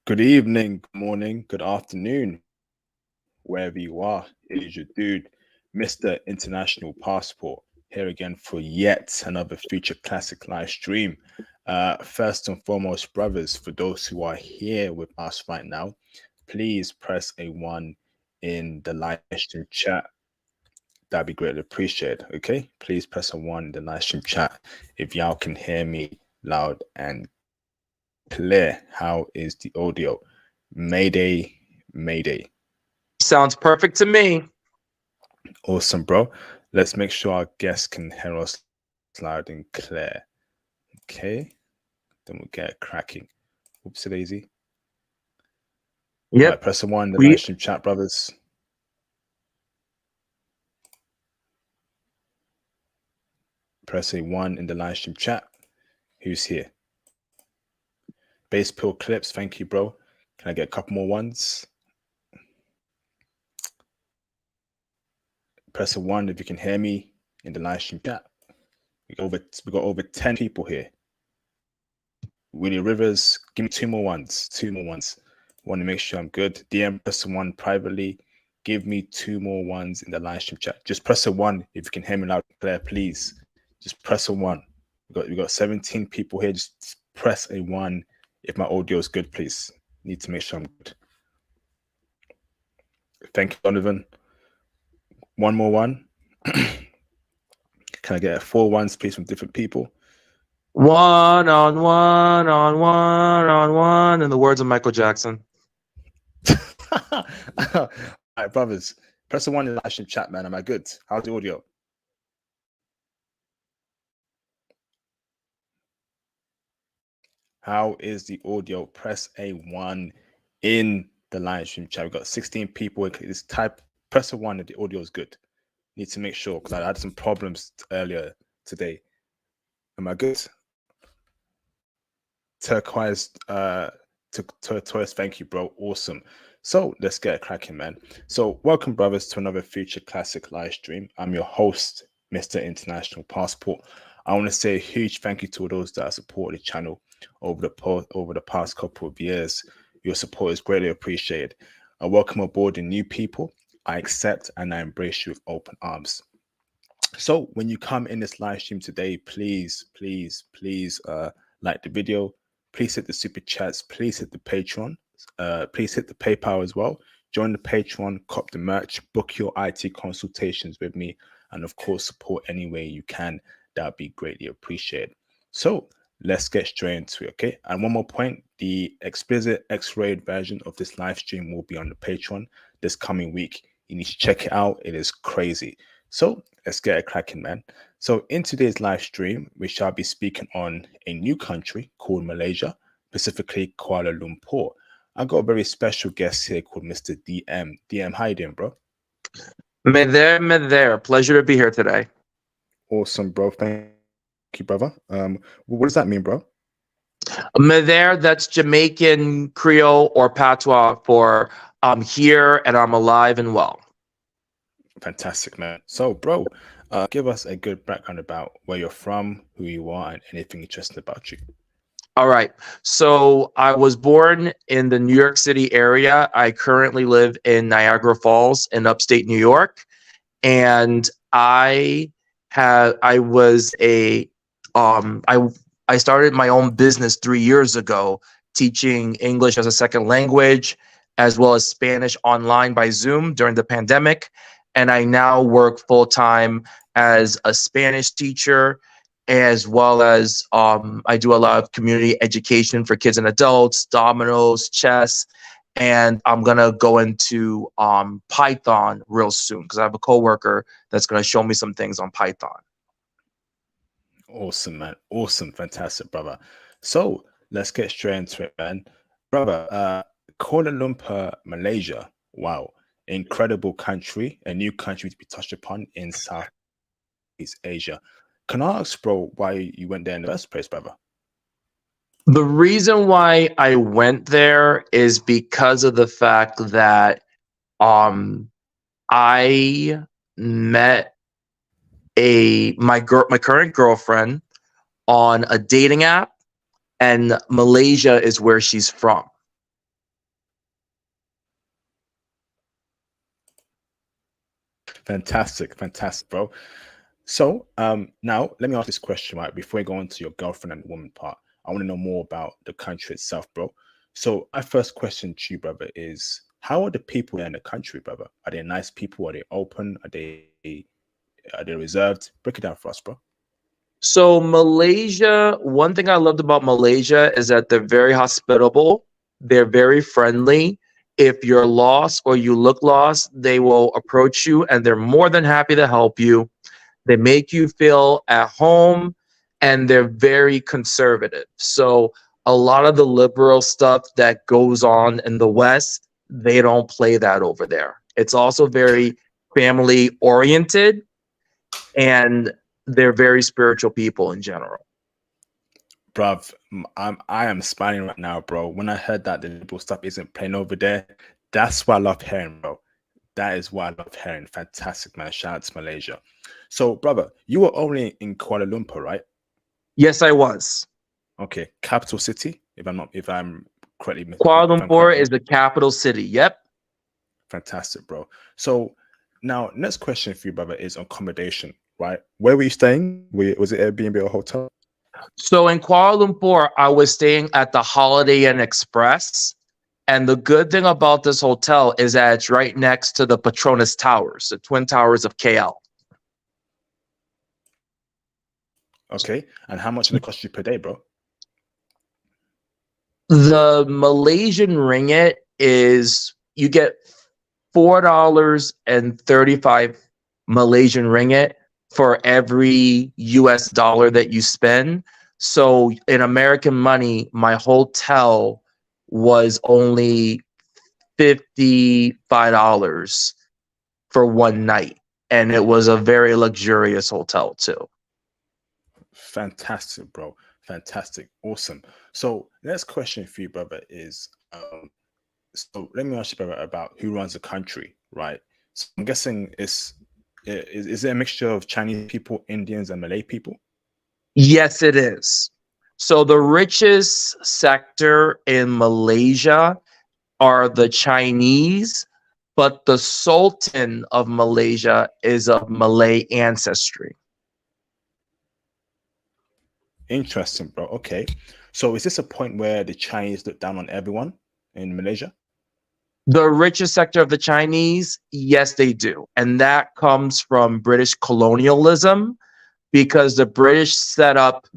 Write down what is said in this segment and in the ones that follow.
Good evening, good morning, good afternoon, wherever you are. It is your dude, Mr. International Passport, here again for yet another Future Classic live stream. First and foremost, brothers, for those who are here with us right now, please press a 1 in the live stream chat. That'd be greatly appreciated. Okay, please press a 1 in the live stream chat if y'all can hear me loud and clear. How is the audio? Mayday, mayday. Sounds perfect to me. Awesome, bro. Let's make sure our guests can hear us loud and clear. Okay, then we'll get cracking. Oopsie daisy. All right, Yep. press the 1 in the live We stream chat, brothers. Press a 1 in the live stream chat. Who's here? Base pill clips, thank you, bro. Can I get a couple more ones? Press a 1 if you can hear me in the live stream chat. We got over 10 people here. Willie Rivers, give me 2 more ones. 2 more ones. Want to make sure I'm good. DM press a 1 privately. Give me 2 more ones in the live stream chat. Just press a 1 if you can hear me loud and clear, please. Just press a 1. We got 17 people here. Just press a 1 if my audio is good, please. Need to make sure I'm good. Thank you, Donovan. 1 more 1. Can I get 4 ones, please, from different people? one on one on one on one, in the words of Michael Jackson. All right, brothers. Press the 1 in the live stream chat, man. Am I good? How's the audio? How is the audio? Press a 1 in the live stream chat. We've got 16 people. Just type, press a 1 if the audio is good. Need to make sure because I had some problems earlier today. Am I good? Turquoise, thank you, bro. Awesome. So let's get cracking, man. So welcome, brothers, to another Future Classic live stream. I'm your host, Mr. International Passport. I want to say a huge thank you to all those that have supported the channel over the past couple of years. Your support is greatly appreciated. I welcome aboard the new people. I accept and I embrace you with open arms. So when you come in this live stream today, please like the video. Please hit the super chats. Please hit the Patreon. Please hit the PayPal as well. Join the Patreon, cop the merch, book your IT consultations with me, and of course, support any way you can. That would be greatly appreciated. So let's get straight into it, okay? And one more point, the explicit X-rated version of this live stream will be on the Patreon this coming week. You need to check it out. It is crazy. So let's get it cracking, man. So in today's live stream, we shall be speaking on a new country called Malaysia, specifically Kuala Lumpur. I got a very special guest here called Mr. DM. DM, how you doing, bro? Me there. Pleasure to be here today. Awesome, bro. Thank you, brother. What does that mean, bro? Me there, that's Jamaican Creole or patois for I'm here and I'm alive and well. Fantastic, man. So, bro, give us a good background about where you're from, who you are, and anything interesting about you. All right. So I was born in the New York City area. I currently live in Niagara Falls in upstate New York. And I was I started my own business 3 years ago, teaching English as a second language, as well as Spanish online by Zoom during the pandemic. And I now work full time as a Spanish teacher, as well as I do a lot of community education for kids and adults, dominoes, chess, and I'm gonna go into Python real soon because I have a coworker that's gonna show me some things on Python. Awesome, man. Awesome. Fantastic, brother. So let's get straight into it, man. Brother, Kuala Lumpur, Malaysia. Wow. Incredible country, a new country to be touched upon in Southeast Asia. Can I ask, bro, why you went there in the first place, brother? The reason why I went there is because of the fact that I met my current girlfriend on a dating app, and Malaysia is where she's from. Fantastic, fantastic, bro. So, now let me ask this question, right? Before we go on to your girlfriend and woman part, I want to know more about the country itself, bro. So, my first question to you, brother, is how are the people there in the country, brother? Are they nice people? Are they open? Are they reserved? Break it down for us, bro. So Malaysia, one thing I loved about Malaysia is that they're very hospitable. They're very friendly. If you're lost or you look lost, they will approach you and they're more than happy to help you. They make you feel at home and they're very conservative. So a lot of the liberal stuff that goes on in the West, they don't play that over there. It's also very family oriented and they're very spiritual people in general. Bruv, I am smiling right now, bro. When I heard that the liberal stuff isn't playing over there, that's what I love hearing, bro. That is what I love hearing. Fantastic, man. Shout out to Malaysia. So, brother, you were only in Kuala Lumpur, right? Yes, I was. Okay, capital city. If I'm correctly, Kuala if I'm Lumpur correct. is the capital city. Yep. Fantastic, bro. So now, next question for you, brother, is accommodation, right? Where were you staying? Was it Airbnb or hotel? So in Kuala Lumpur, I was staying at the Holiday Inn Express. And the good thing about this hotel is that it's right next to the Petronas Towers, the Twin Towers of KL. Okay, and how much did it cost you per day, bro? The Malaysian ringgit is you get $4.35 Malaysian ringgit for every US dollar that you spend. So in American money, my hotel was only $55 for one night. And it was a very luxurious hotel too. Fantastic, bro. Fantastic. Awesome. So next question for you, brother, is so let me ask you, brother, about who runs the country, right? So I'm guessing is it a mixture of Chinese people, Indians, and Malay people? Yes, it is. So the richest sector in Malaysia are the Chinese, but the Sultan of Malaysia is of Malay ancestry. Interesting, bro. Okay. So is this a point where the Chinese look down on everyone in Malaysia? The richest sector of the Chinese, yes, they do. And that comes from British colonialism because the British set up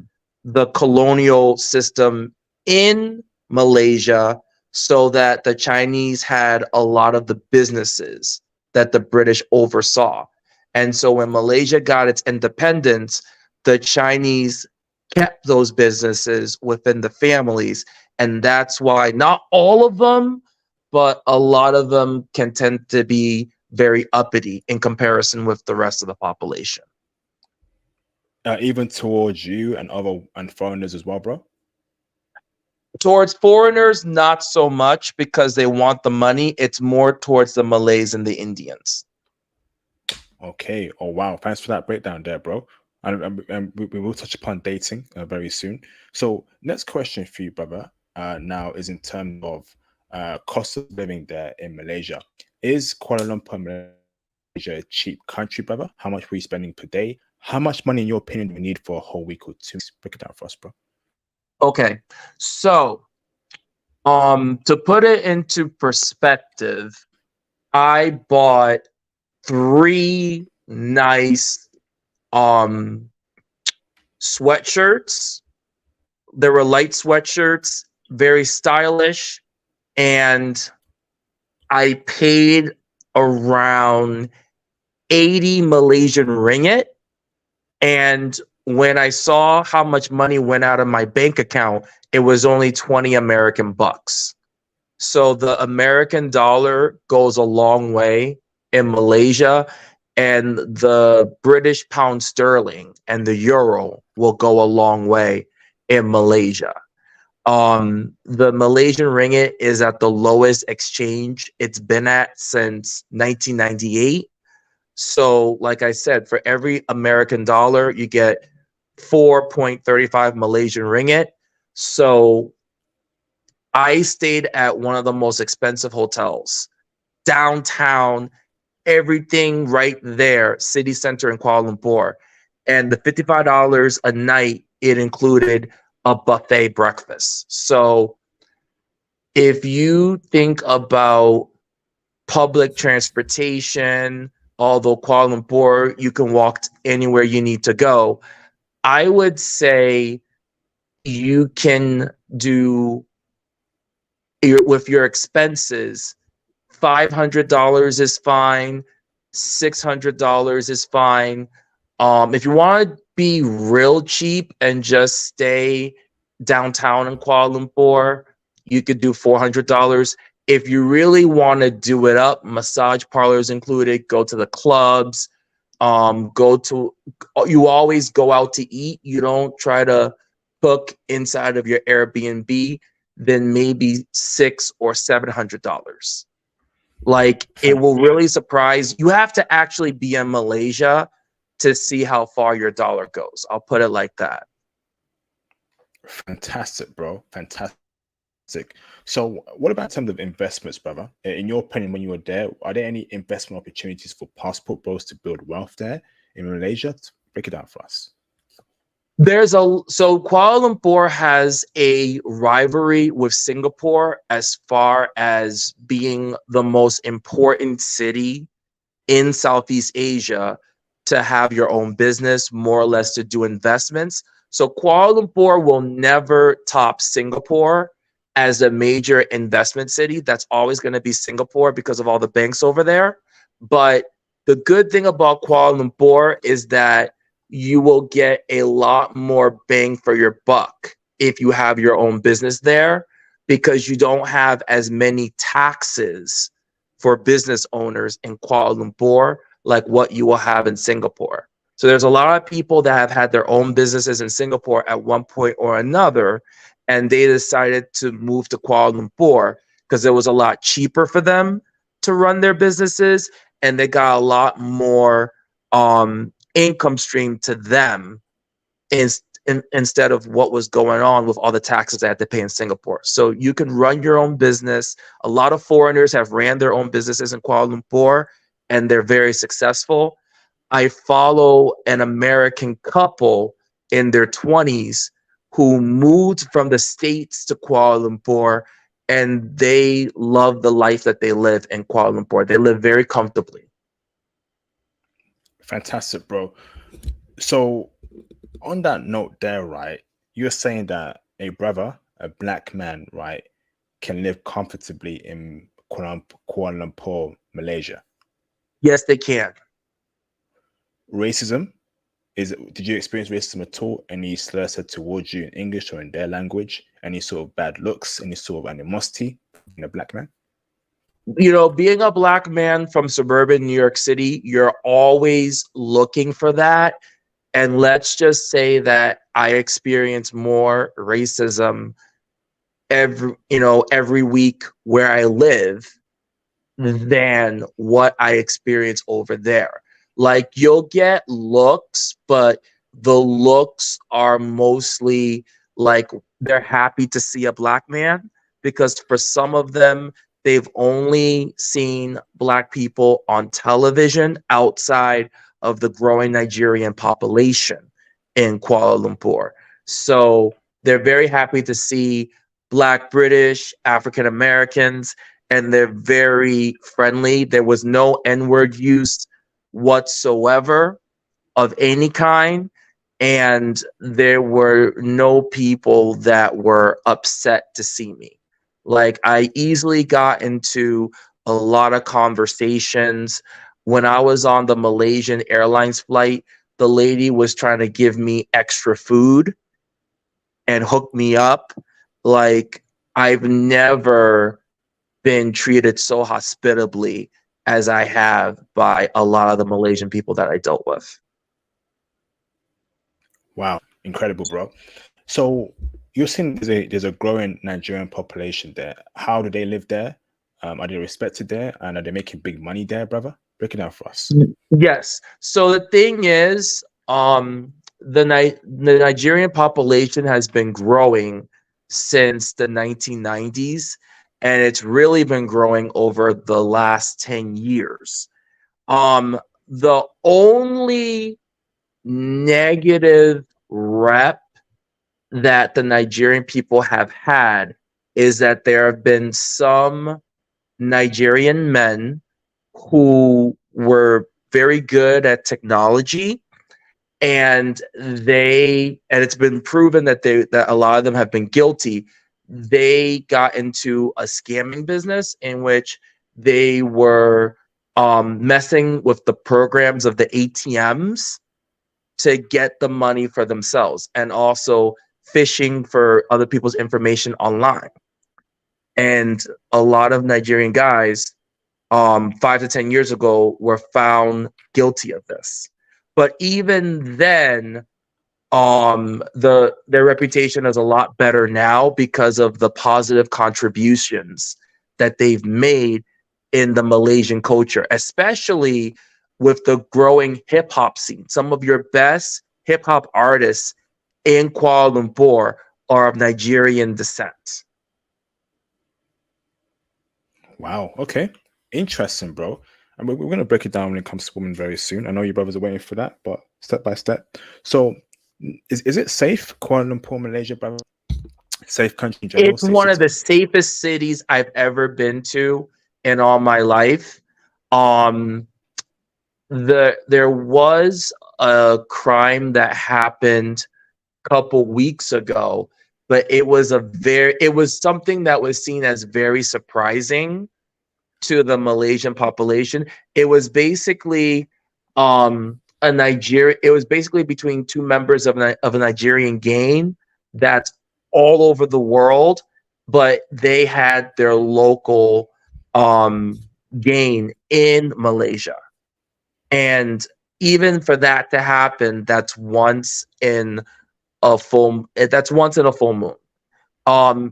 the colonial system in Malaysia so that the Chinese had a lot of the businesses that the British oversaw. And so when Malaysia got its independence, the Chinese kept those businesses within the families. And that's why not all of them, but a lot of them can tend to be very uppity in comparison with the rest of the population. Even towards you and other and foreigners as well, bro? Towards foreigners, not so much because they want the money. It's more towards the Malays and the Indians. Okay. Oh, wow. Thanks for that breakdown there, bro. And we will touch upon dating very soon. So next question for you, brother, now is in terms of cost of living there in Malaysia. Is Kuala Lumpur, Malaysia, a cheap country, brother? How much were you spending per day? How much money, in your opinion, do we need for a whole week or two? Break it down for us, bro. Okay, so to put it into perspective, I bought 3 nice sweatshirts. There were light sweatshirts, very stylish, and I paid around 80 Malaysian ringgit. And when I saw how much money went out of my bank account, it was only 20 American bucks. So the American dollar goes a long way in Malaysia, and the British pound sterling and the euro will go a long way in Malaysia. The Malaysian ringgit is at the lowest exchange it's been at since 1998. So, like I said, for every American dollar, you get 4.35 Malaysian ringgit. So I stayed at one of the most expensive hotels downtown everything right there, city center in Kuala Lumpur. And the $55 a night, it included a buffet breakfast. So if you think about public transportation, although Kuala Lumpur, you can walk anywhere you need to go, I would say you can do with your expenses, $500 is fine, $600 is fine. If you want to be real cheap and just stay downtown in Kuala Lumpur, you could do $400. If you really want to do it up, massage parlors included, go to the clubs, you always go out to eat. You don't try to cook inside of your Airbnb, then maybe $600 or $700. Like, it will really surprise you. Have to actually be in Malaysia to see how far your dollar goes. I'll put it like that. Fantastic, bro. Fantastic. So what about in terms of investments, brother? In your opinion, when you were there, are there any investment opportunities for passport bros to build wealth there in Malaysia? Break it down for us. So Kuala Lumpur has a rivalry with Singapore as far as being the most important city in Southeast Asia to have your own business, more or less to do investments. So Kuala Lumpur will never top Singapore as a major investment city. That's always going to be Singapore because of all the banks over there. But the good thing about Kuala Lumpur is that you will get a lot more bang for your buck if you have your own business there, because you don't have as many taxes for business owners in Kuala Lumpur like what you will have in Singapore. So there's a lot of people that have had their own businesses in Singapore at one point or another, and they decided to move to Kuala Lumpur because it was a lot cheaper for them to run their businesses, and they got a lot more income stream to them instead of what was going on with all the taxes they had to pay in Singapore. So you can run your own business. A lot of foreigners have ran their own businesses in Kuala Lumpur, and they're very successful. I follow an American couple in their 20s who moved from the States to Kuala Lumpur, and they love the life that they live in Kuala Lumpur. They live very comfortably. Fantastic, bro. So on that note there, right, you're saying that a brother, a black man, right, can live comfortably in Kuala Lumpur, Malaysia? Yes, they can. Racism, did you experience racism at all? Any slurs said towards you in English or in their language? Any sort of bad looks? Any sort of animosity in a black man? You know, being a black man from suburban New York City, you're always looking for that. And let's just say that I experience more racism every week where I live than what I experience over there. Like, you'll get looks, but the looks are mostly like they're happy to see a black man, because for some of them, they've only seen black people on television outside of the growing Nigerian population in Kuala Lumpur. So they're very happy to see Black, British, African Americans, and they're very friendly. There was no N-word use whatsoever of any kind, and there were no people that were upset to see me. Like, I easily got into a lot of conversations. When I was on the Malaysian Airlines flight, the lady was trying to give me extra food and hook me up. Like, I've never been treated so hospitably as I have by a lot of the Malaysian people that I dealt with. Wow, incredible, bro. So you're saying there's a growing Nigerian population there. How do they live there? Are they respected there, and are they making big money there, brother? Break it down for us. Yes. So the thing is, the Nigerian population has been growing since the 1990s, and it's really been growing over the last 10 years. The only negative rep that the Nigerian people have had is that there have been some Nigerian men who were very good at technology, and it's been proven that a lot of them have been guilty. They got into a scamming business in which they were messing with the programs of the ATMs to get the money for themselves, and also fishing for other people's information online. And a lot of Nigerian guys 5 to 10 years ago were found guilty of this. But even then, their reputation is a lot better now because of the positive contributions that they've made in the Malaysian culture, especially with the growing hip hop scene. Some of your best hip hop artists in Kuala Lumpur are of Nigerian descent. Wow. Okay. Interesting, bro. And we're going to break it down when it comes to women very soon. I know you brothers are waiting for that, but step by step. So, is it safe, Kuala Lumpur, Malaysia, brother? Safe country in general? It's one of the safest cities I've ever been to in all my life. There was a crime that happened a couple weeks ago, but it was something that was seen as very surprising to the Malaysian population. It was basically it was basically between two members of a Nigerian gang that's all over the world, but they had their local gang in Malaysia. And even for that to happen, that's once in a full moon.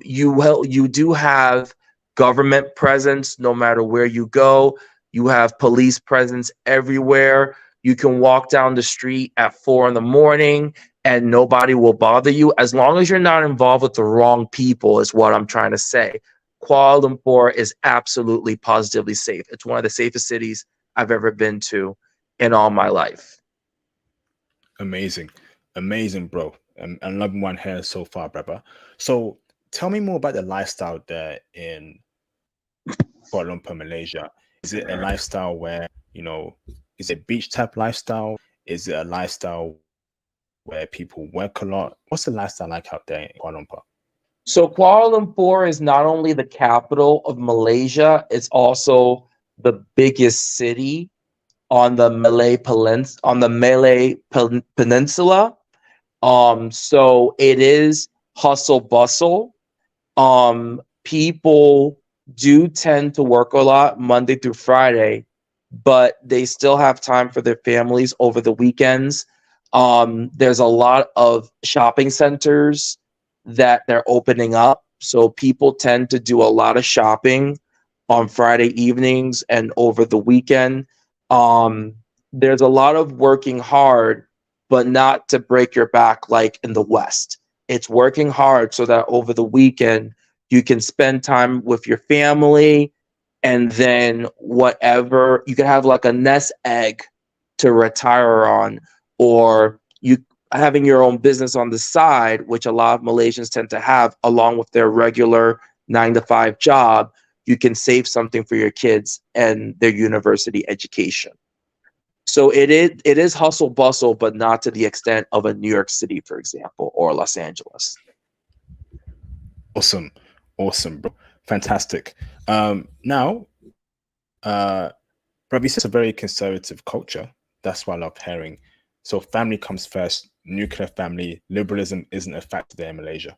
You do have government presence no matter where you go. You have police presence everywhere. You can walk down the street at 4 a.m. and nobody will bother you as long as you're not involved with the wrong people, is what I'm trying to say. Kuala Lumpur is absolutely positively safe. It's one of the safest cities I've ever been to in all my life. Amazing, bro. And loving one here so far, brother. So tell me more about the lifestyle there in Kuala Lumpur, Malaysia. Is it a lifestyle where, is it beach type lifestyle? Is it a lifestyle where people work a lot? What's the lifestyle like out there in Kuala Lumpur? So Kuala Lumpur is not only the capital of Malaysia, it's also the biggest city on the Malay Peninsula. So it is hustle bustle. People do tend to work a lot Monday through Friday, but they still have time for their families over the weekends. There's a lot of shopping centers that they're opening up. So people tend to do a lot of shopping on Friday evenings and over the weekend. There's a lot of working hard, but not to break your back like in the West. It's working hard so that over the weekend you can spend time with your family, and then whatever you can have like a nest egg to retire on, or you having your own business on the side, which a lot of Malaysians tend to have along with their regular 9 to 5 job. You can save something for your kids and their university education. So it is hustle bustle, but not to the extent of a New York City, for example, or Los Angeles. Awesome, bro. Fantastic. Now, bro, it's a very conservative culture. That's what I love hearing. So family comes first, nuclear family, liberalism isn't a factor there in Malaysia.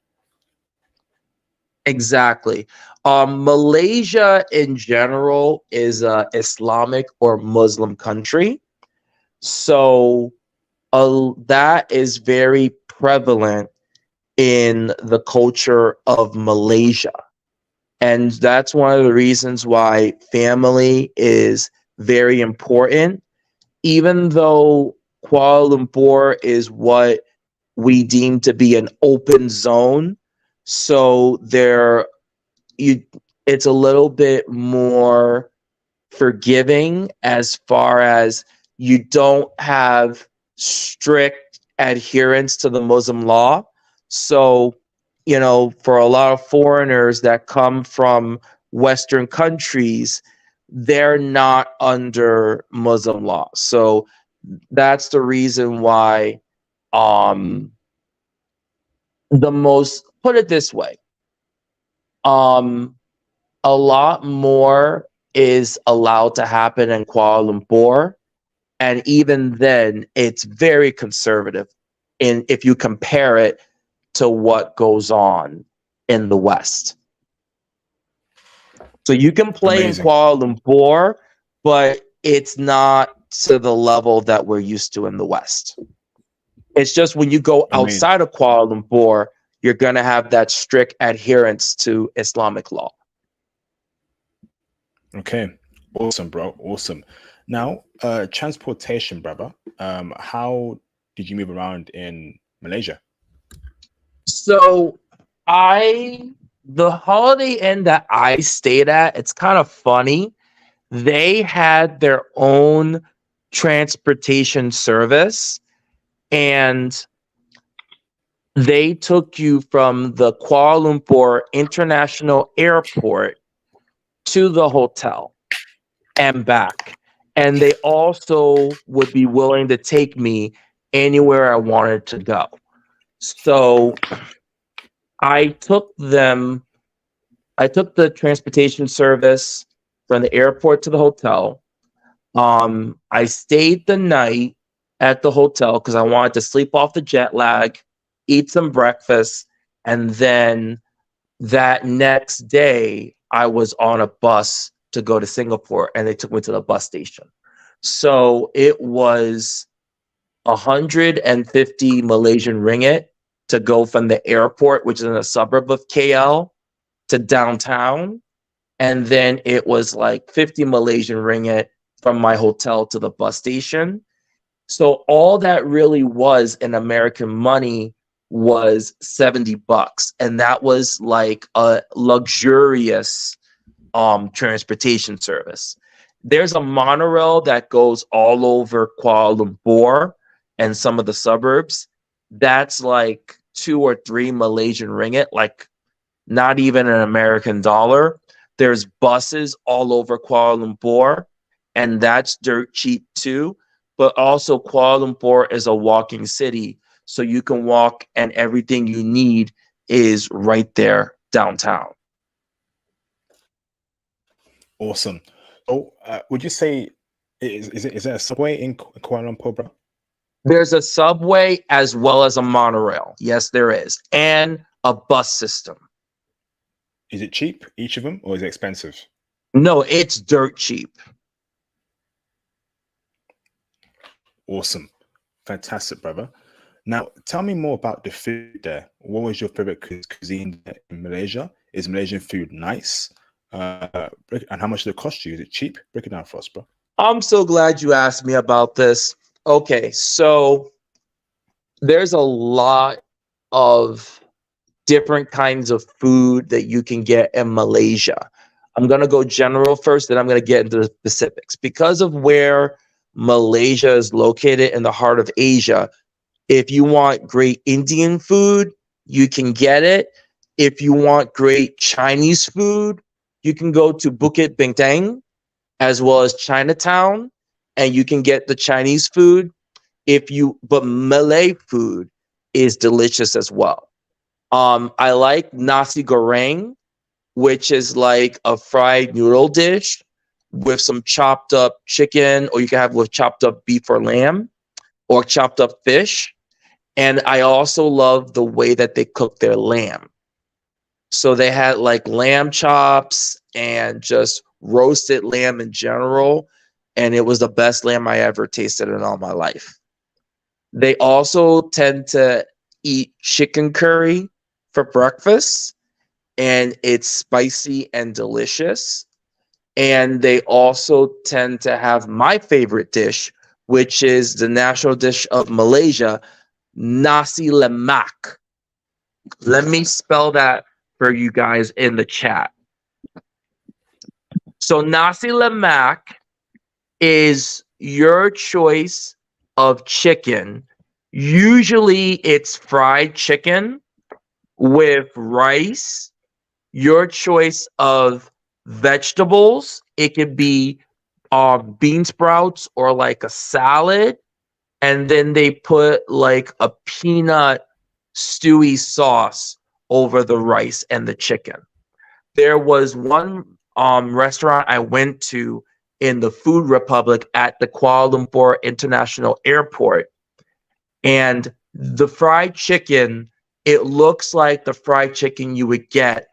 Exactly. Malaysia in general is a Islamic or Muslim country. So that is very prevalent in the culture of Malaysia. And that's one of the reasons why family is very important. Even though Kuala Lumpur is what we deem to be an open zone, so it's a little bit more forgiving as far as you don't have strict adherence to the Muslim law. So, you know, for a lot of foreigners that come from Western countries, they're not under Muslim law. So that's the reason why the most, put it this way, a lot more is allowed to happen in Kuala Lumpur, and even then it's very conservative if you compare it to what goes on in the West. So you can play in Amazing. Kuala Lumpur, but it's not to the level that we're used to in the West. It's just when you go Amazing. outside of Kuala Lumpur, you're going to have that strict adherence to Islamic law. Okay. Awesome, bro. Awesome. Now, transportation, brother. How did you move around in Malaysia? So the Holiday Inn that I stayed at, it's kind of funny. They had their own transportation service, and they took you from the Kuala Lumpur International Airport to the hotel and back. And they also would be willing to take me anywhere I wanted to go. So I took the transportation service from the airport to the hotel. I stayed the night at the hotel because I wanted to sleep off the jet lag, eat some breakfast, and then that next day I was on a bus to go to Singapore, and they took me to the bus station. So it was 150 Malaysian ringgit to go from the airport, which is in a suburb of KL, to downtown. And then it was like 50 Malaysian ringgit from my hotel to the bus station. So all that really was in American money was $70. And that was like a luxurious transportation service. There's a monorail that goes all over Kuala Lumpur and some of the suburbs. That's like 2 or 3 Malaysian ringgit, like not even an American dollar. There's buses all over Kuala Lumpur, and that's dirt cheap too. But also Kuala Lumpur is a walking city, so you can walk and everything you need is right there downtown. Awesome. So, would you say is there a subway in Kuala Lumpur, bro? There's a subway as well as a monorail. Yes, there is. And a bus system. Is it cheap, each of them, or is it expensive? No, it's dirt cheap. Awesome. Fantastic, brother. Now, tell me more about the food there. What was your favorite cuisine in Malaysia? Is Malaysian food nice? And how much did it cost you? Is it cheap? Break it down for us, bro. I'm so glad you asked me about this. Okay, so there's a lot of different kinds of food that you can get in Malaysia. I'm going to go general first, then I'm going to get into the specifics. Because of where Malaysia is located in the heart of Asia, if you want great Indian food, you can get it. If you want great Chinese food, you can go to Bukit Bintang as well as Chinatown, and you can get the Chinese food. But Malay food is delicious as well. I like nasi goreng, which is like a fried noodle dish with some chopped up chicken, or you can have with chopped up beef or lamb, or chopped up fish. And I also love the way that they cook their lamb. So they had like lamb chops and just roasted lamb in general. And it was the best lamb I ever tasted in all my life. They also tend to eat chicken curry for breakfast, and it's spicy and delicious. And they also tend to have my favorite dish, which is the national dish of Malaysia, nasi lemak. Let me spell that for you guys in the chat. So nasi lemak is your choice of chicken. Usually it's fried chicken with rice, your choice of vegetables. It could be bean sprouts or like a salad. And then they put like a peanut stewy sauce over the rice and the chicken. There was one restaurant I went to in the Food Republic at the Kuala Lumpur International Airport, and the fried chicken, it looks like the fried chicken you would get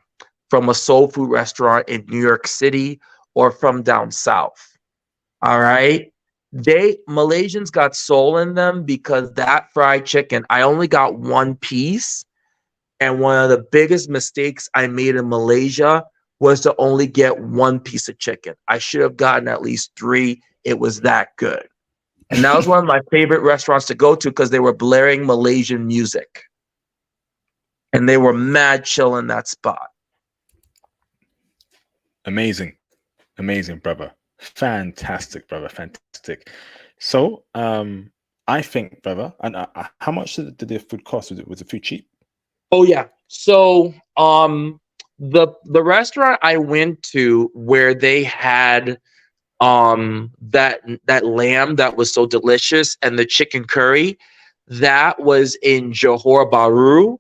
from a soul food restaurant in New York City or from down south. All right. Malaysians got soul in them because that fried chicken, I only got one piece. And one of the biggest mistakes I made in Malaysia was to only get one piece of chicken. I should have gotten at least three. It was that good. And that was one of my favorite restaurants to go to because they were blaring Malaysian music. And they were mad chill in that spot. Amazing. Amazing, brother. Fantastic, brother. Fantastic. So, I think, brother, and how much did the food cost? Was the food cheap? Oh yeah. So, the restaurant I went to where they had that lamb that was so delicious and the chicken curry, that was in Johor Bahru,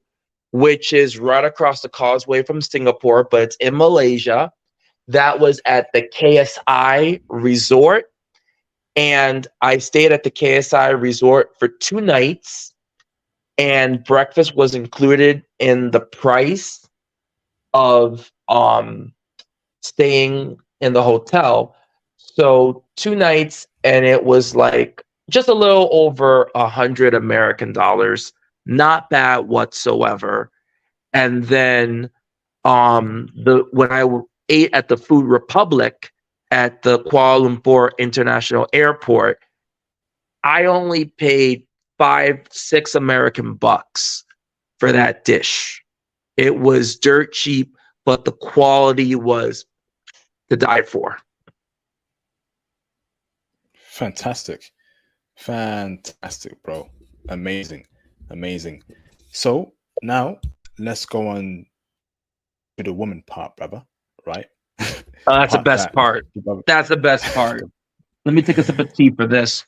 which is right across the causeway from Singapore, but it's in Malaysia. That was at the KSI Resort. And I stayed at the KSI Resort for 2 nights, and breakfast was included in the price of staying in the hotel. So 2 nights, and it was like just a little over $100 American dollars. Not bad whatsoever. And then when I ate at the Food Republic at the Kuala Lumpur International Airport, I only paid 5-6 American bucks for that dish. It was dirt cheap, but the quality was to die for. Fantastic. Fantastic, bro. Amazing. Amazing. So now let's go on to the woman part, brother. Right? That's the best part. That's the best part. Let me take a sip of tea for this.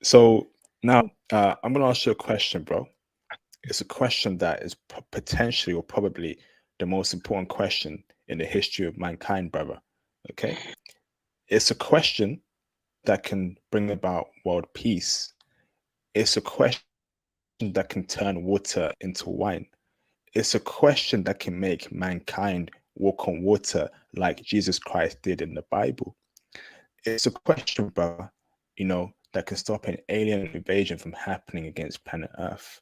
So now I'm going to ask you a question, bro. It's a question that is potentially or probably the most important question in the history of mankind, brother. Okay? It's a question that can bring about world peace. It's a question that can turn water into wine. It's a question that can make mankind walk on water like Jesus Christ did in the Bible. It's a question, brother, that can stop an alien invasion from happening against planet Earth.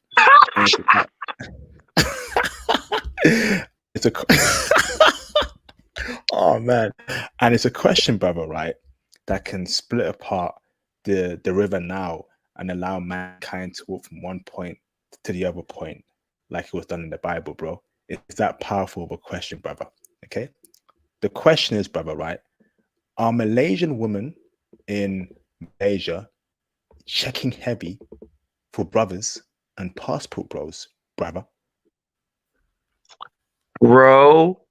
It's a oh man, and it's a question, brother, right, that can split apart the river Nile and allow mankind to walk from one point to the other point, like it was done in the Bible, bro. It's that powerful of a question, brother. Okay, the question is, brother, right? Are Malaysian women in Malaysia checking heavy for brothers and passport bros, brother? Bro,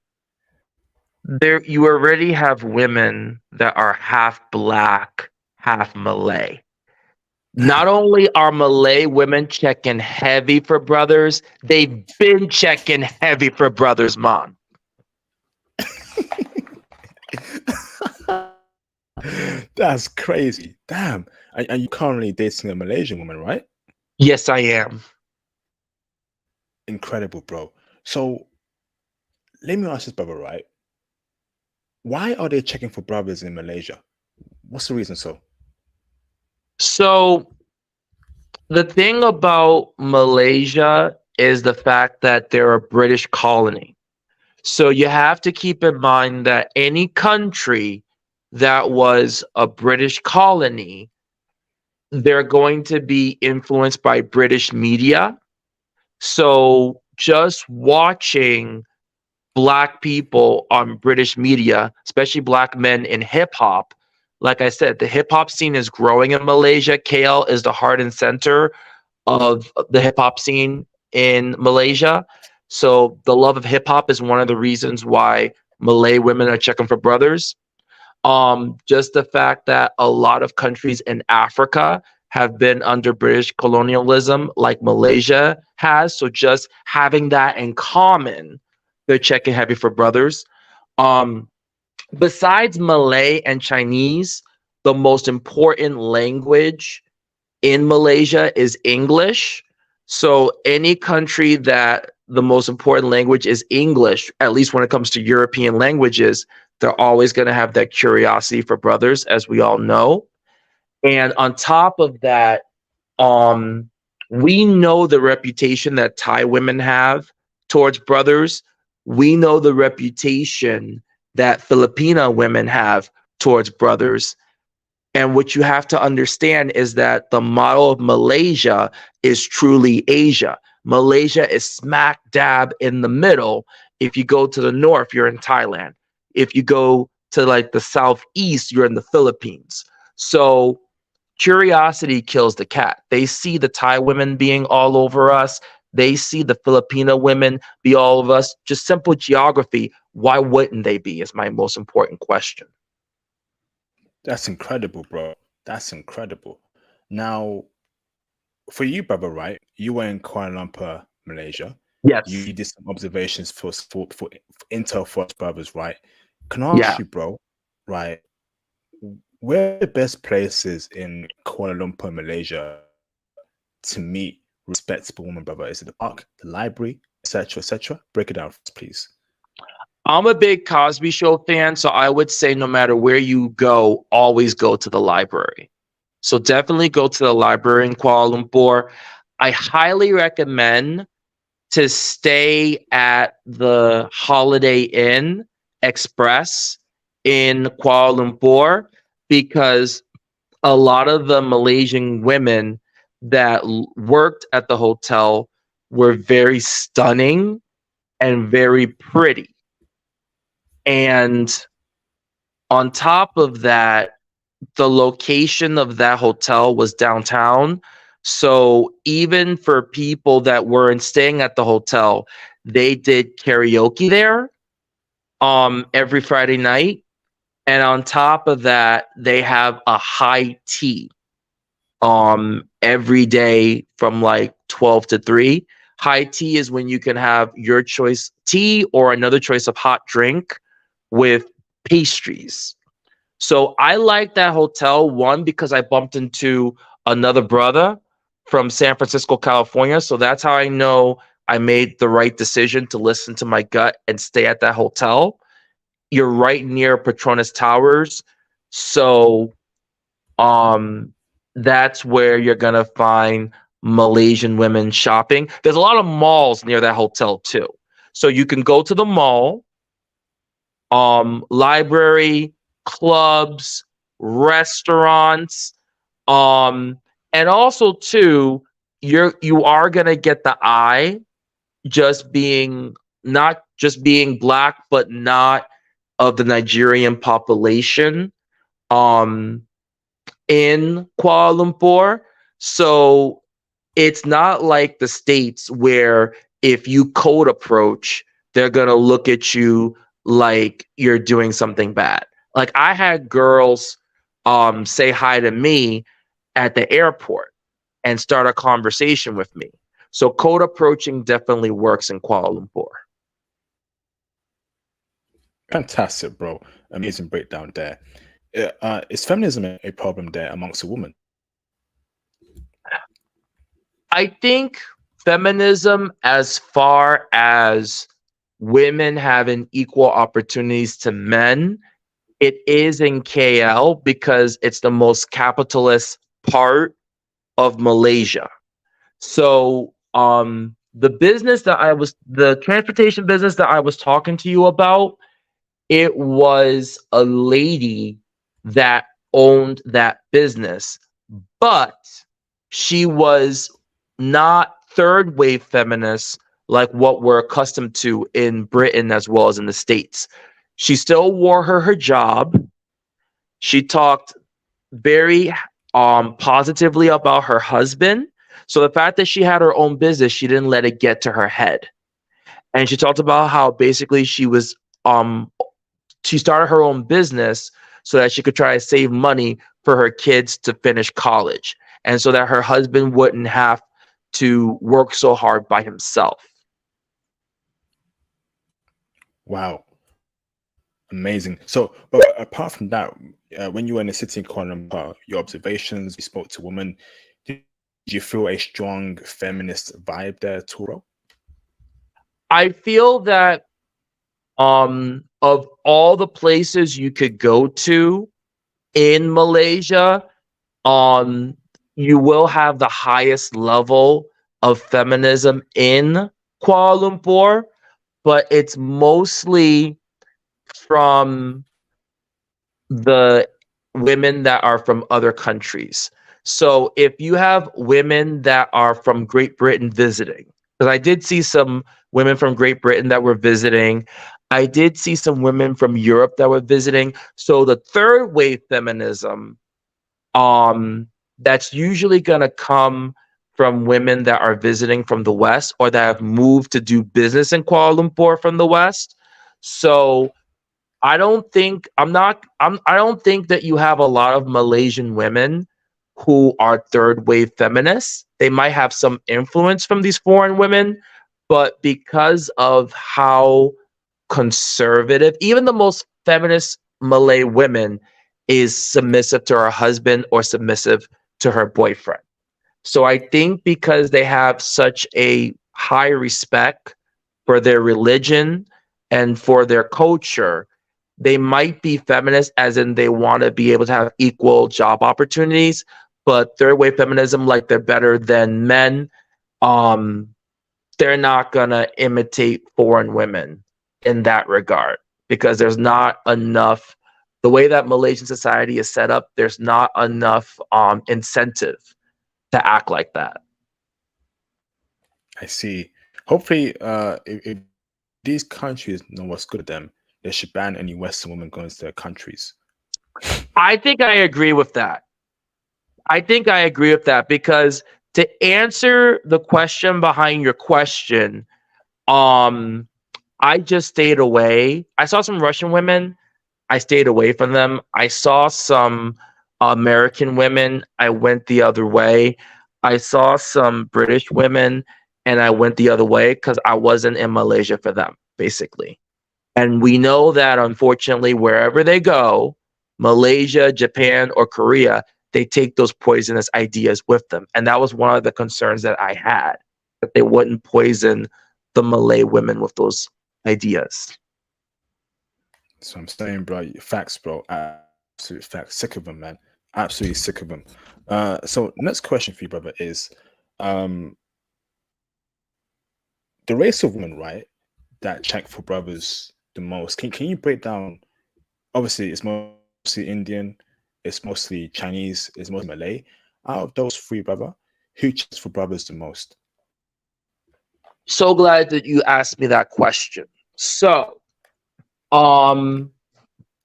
there you already have women that are half black, half Malay. Not only are Malay women checking heavy for brothers, they've been checking heavy for brothers, man. That's crazy. Damn. And you currently dating a Malaysian woman, right? Yes, I am. Incredible, bro. So let me ask this, brother, right? Why are they checking for brothers in Malaysia? What's the reason so? So the thing about Malaysia is the fact that they're a British colony. So you have to keep in mind that any country that was a British colony, they're going to be influenced by British media. So just watching black people on British media, especially black men in hip hop. Like I said, the hip hop scene is growing in Malaysia. KL is the heart and center of the hip hop scene in Malaysia. So the love of hip hop is one of the reasons why Malay women are checking for brothers. Just the fact that a lot of countries in Africa have been under British colonialism, like Malaysia has. So just having that in common, they're checking heavy for brothers. Um, Besides Malay and Chinese, the most important language in Malaysia is English. So any country that the most important language is English, at least when it comes to European languages, they're always going to have that curiosity for brothers, as we all know. And on top of that, um, we know the reputation that Thai women have towards brothers. We know the reputation that Filipina women have towards brothers. And what you have to understand is that the model of Malaysia is truly Asia. Malaysia is smack dab in the middle. If you go to the north, you're in Thailand. If you go to like the southeast, you're in the Philippines. So curiosity kills the cat. They see the Thai women being all over us. They see the Filipino women be all of us. Just simple geography. Why wouldn't they be? Is my most important question. That's incredible, bro. That's incredible. Now, for you, brother, right? You were in Kuala Lumpur, Malaysia. Yes. You did some observations for Intel Force Brothers, right? Can I Yeah. ask you, bro, right? Where are the best places in Kuala Lumpur, Malaysia, to meet respectable women, brother? Is it the park, the library, etc., etc.? Break it down, for us, please. I'm a big Cosby Show fan, so I would say no matter where you go, always go to the library. So definitely go to the library in Kuala Lumpur. I highly recommend to stay at the Holiday Inn Express in Kuala Lumpur because a lot of the Malaysian women that worked at the hotel were very stunning and very pretty. And on top of that, the location of that hotel was downtown. So even for people that weren't staying at the hotel, they did karaoke there every Friday night. And on top of that, they have a high tea every day from like 12 to 3. High tea is when you can have your choice tea or another choice of hot drink with pastries. So I like that hotel, one, because I bumped into another brother from San Francisco, California. So that's how I know I made the right decision to listen to my gut and stay at that hotel. You're right near Petronas Towers. So that's where you're gonna find Malaysian women shopping. There's a lot of malls near that hotel too. So you can go to the mall, library, clubs, restaurants, and also too, you are gonna get the eye just being not just being black, but not of the Nigerian population in Kuala Lumpur. So it's not like the States where if you code approach, they're gonna look at you like you're doing something bad. Like I had girls say hi to me at the airport and start a conversation with me. So code approaching definitely works in Kuala Lumpur. Fantastic, bro. Amazing breakdown there. Is feminism a problem there amongst a woman? I think feminism, as far as women having equal opportunities to men, it is in KL because it's the most capitalist part of Malaysia. So the transportation business that I was talking to you about, it was a lady that owned that business, but she was not third wave feminist, like what we're accustomed to in Britain as well as in the States. She still wore her hijab. She talked very positively about her husband. So the fact that she had her own business, she didn't let it get to her head. And she talked about how basically she started her own business so that she could try to save money for her kids to finish college, and so that her husband wouldn't have to work so hard by himself. Wow, amazing. So, but apart from that, when you were in the city in Kuala Lumpur, your observations, you spoke to women, did you feel a strong feminist vibe there at all? I feel that of all the places you could go to in Malaysia, um you will have the highest level of feminism in Kuala Lumpur, but it's mostly from the women that are from other countries. So if you have women that are from Great Britain visiting, because I did see some women from Great Britain that were visiting, I did see some women from Europe that were visiting. So the third wave feminism, that's usually going to come from women that are visiting from the West or that have moved to do business in Kuala Lumpur from the West. So I don't think that you have a lot of Malaysian women who are third wave feminists. They might have some influence from these foreign women, but because of how conservative, even the most feminist Malay women is submissive to her husband or submissive to her boyfriend. So I think because they have such a high respect for their religion and for their culture, they might be feminist as in they want to be able to have equal job opportunities, but third wave feminism, like they're better than men, um they're not gonna imitate foreign women in that regard, because there's not enough, the way that Malaysian society is set up, there's not enough incentive to act like that. I see. Hopefully, if these countries know what's good at them, they should ban any Western women going to their countries. I think I agree with that. Because to answer the question behind your question, um, I just stayed away. I saw some Russian women. I stayed away from them. I saw some American women. I went the other way. I saw some British women and I went the other way because I wasn't in Malaysia for them, basically. And we know that unfortunately, wherever they go, Malaysia, Japan, or Korea, they take those poisonous ideas with them. And that was one of the concerns that I had, that they wouldn't poison the Malay women with those ideas. So I'm saying, bro, facts, bro. Absolute facts. Sick of them, man. Absolutely sick of them. So next question for you, brother, is the race of women, right, that check for brothers the most. Can you break down? Obviously, it's mostly Indian, it's mostly Chinese, it's mostly Malay. Out of those three, brother, who checks for brothers the most? So glad that you asked me that question. So, um,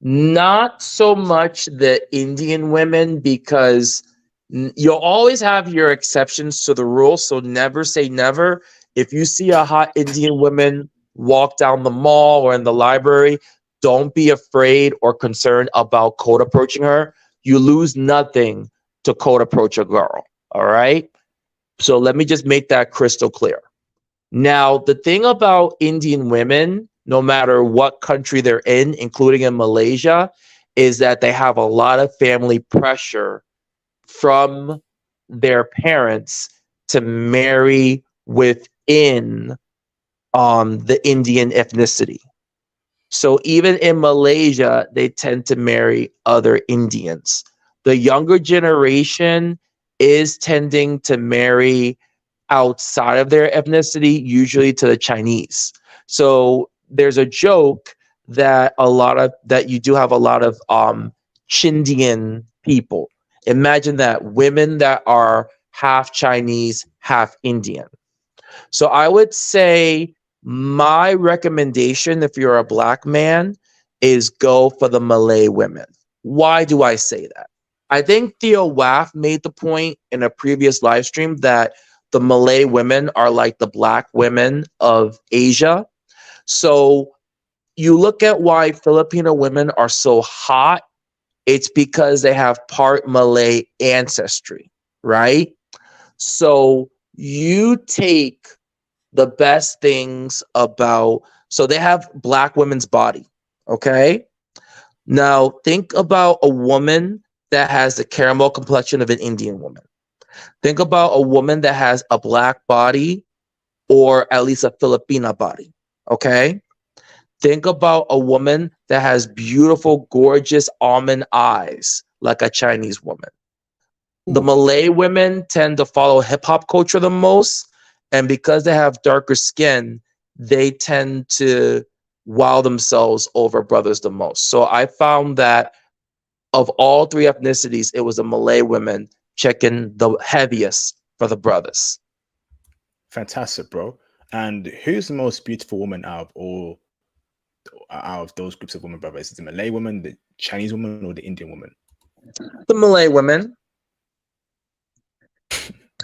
not so much the Indian women, because you'll always have your exceptions to the rule. So never say never. If you see a hot Indian woman walk down the mall or in the library, don't be afraid or concerned about cold approaching her. You lose nothing to cold approach a girl. All right. So let me just make that crystal clear. Now, the thing about Indian women, no matter what country they're in, including in Malaysia, is that they have a lot of family pressure from their parents to marry within the Indian ethnicity. So even in Malaysia, they tend to marry other Indians. The younger generation is tending to marry outside of their ethnicity, usually to the Chinese. So there's a joke that you do have a lot of Chindian people. Imagine that, women that are half Chinese, half Indian. So I would say my recommendation, if you're a black man, is go for the Malay women. Why do I say that? I think Theo Waff made the point in a previous live stream that the Malay women are like the black women of Asia. So you look at why Filipino women are so hot, it's because they have part Malay ancestry, right? So you take the best things about, so they have black women's body, okay? Now think about a woman that has the caramel complexion of an Indian woman. Think about a woman that has a black body or at least a Filipina body, okay? Think about a woman that has beautiful, gorgeous almond eyes like a Chinese woman. The Ooh, Malay women tend to follow hip hop culture the most. And because they have darker skin, they tend to wow themselves over brothers the most. So I found that of all three ethnicities, it was the Malay women checking the heaviest for the brothers. fantastic, bro. And who's the most beautiful woman out of those groups of women, brother? Is it the Malay woman, the Chinese woman, or the Indian woman? The Malay women.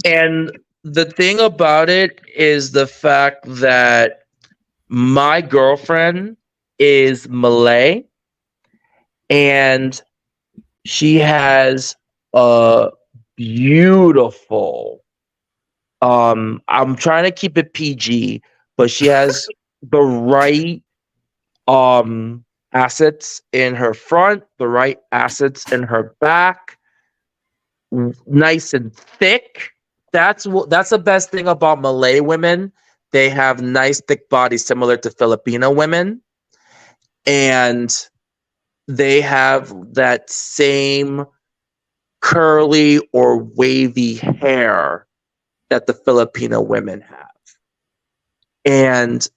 And the thing about it is the fact that my girlfriend is Malay and she has a beautiful I'm trying to keep it PG, but she has the right assets in her front, the right assets in her back, nice and thick. That's the best thing about Malay women. They have nice thick bodies similar to Filipino women, and they have that same curly or wavy hair that the Filipino women have. And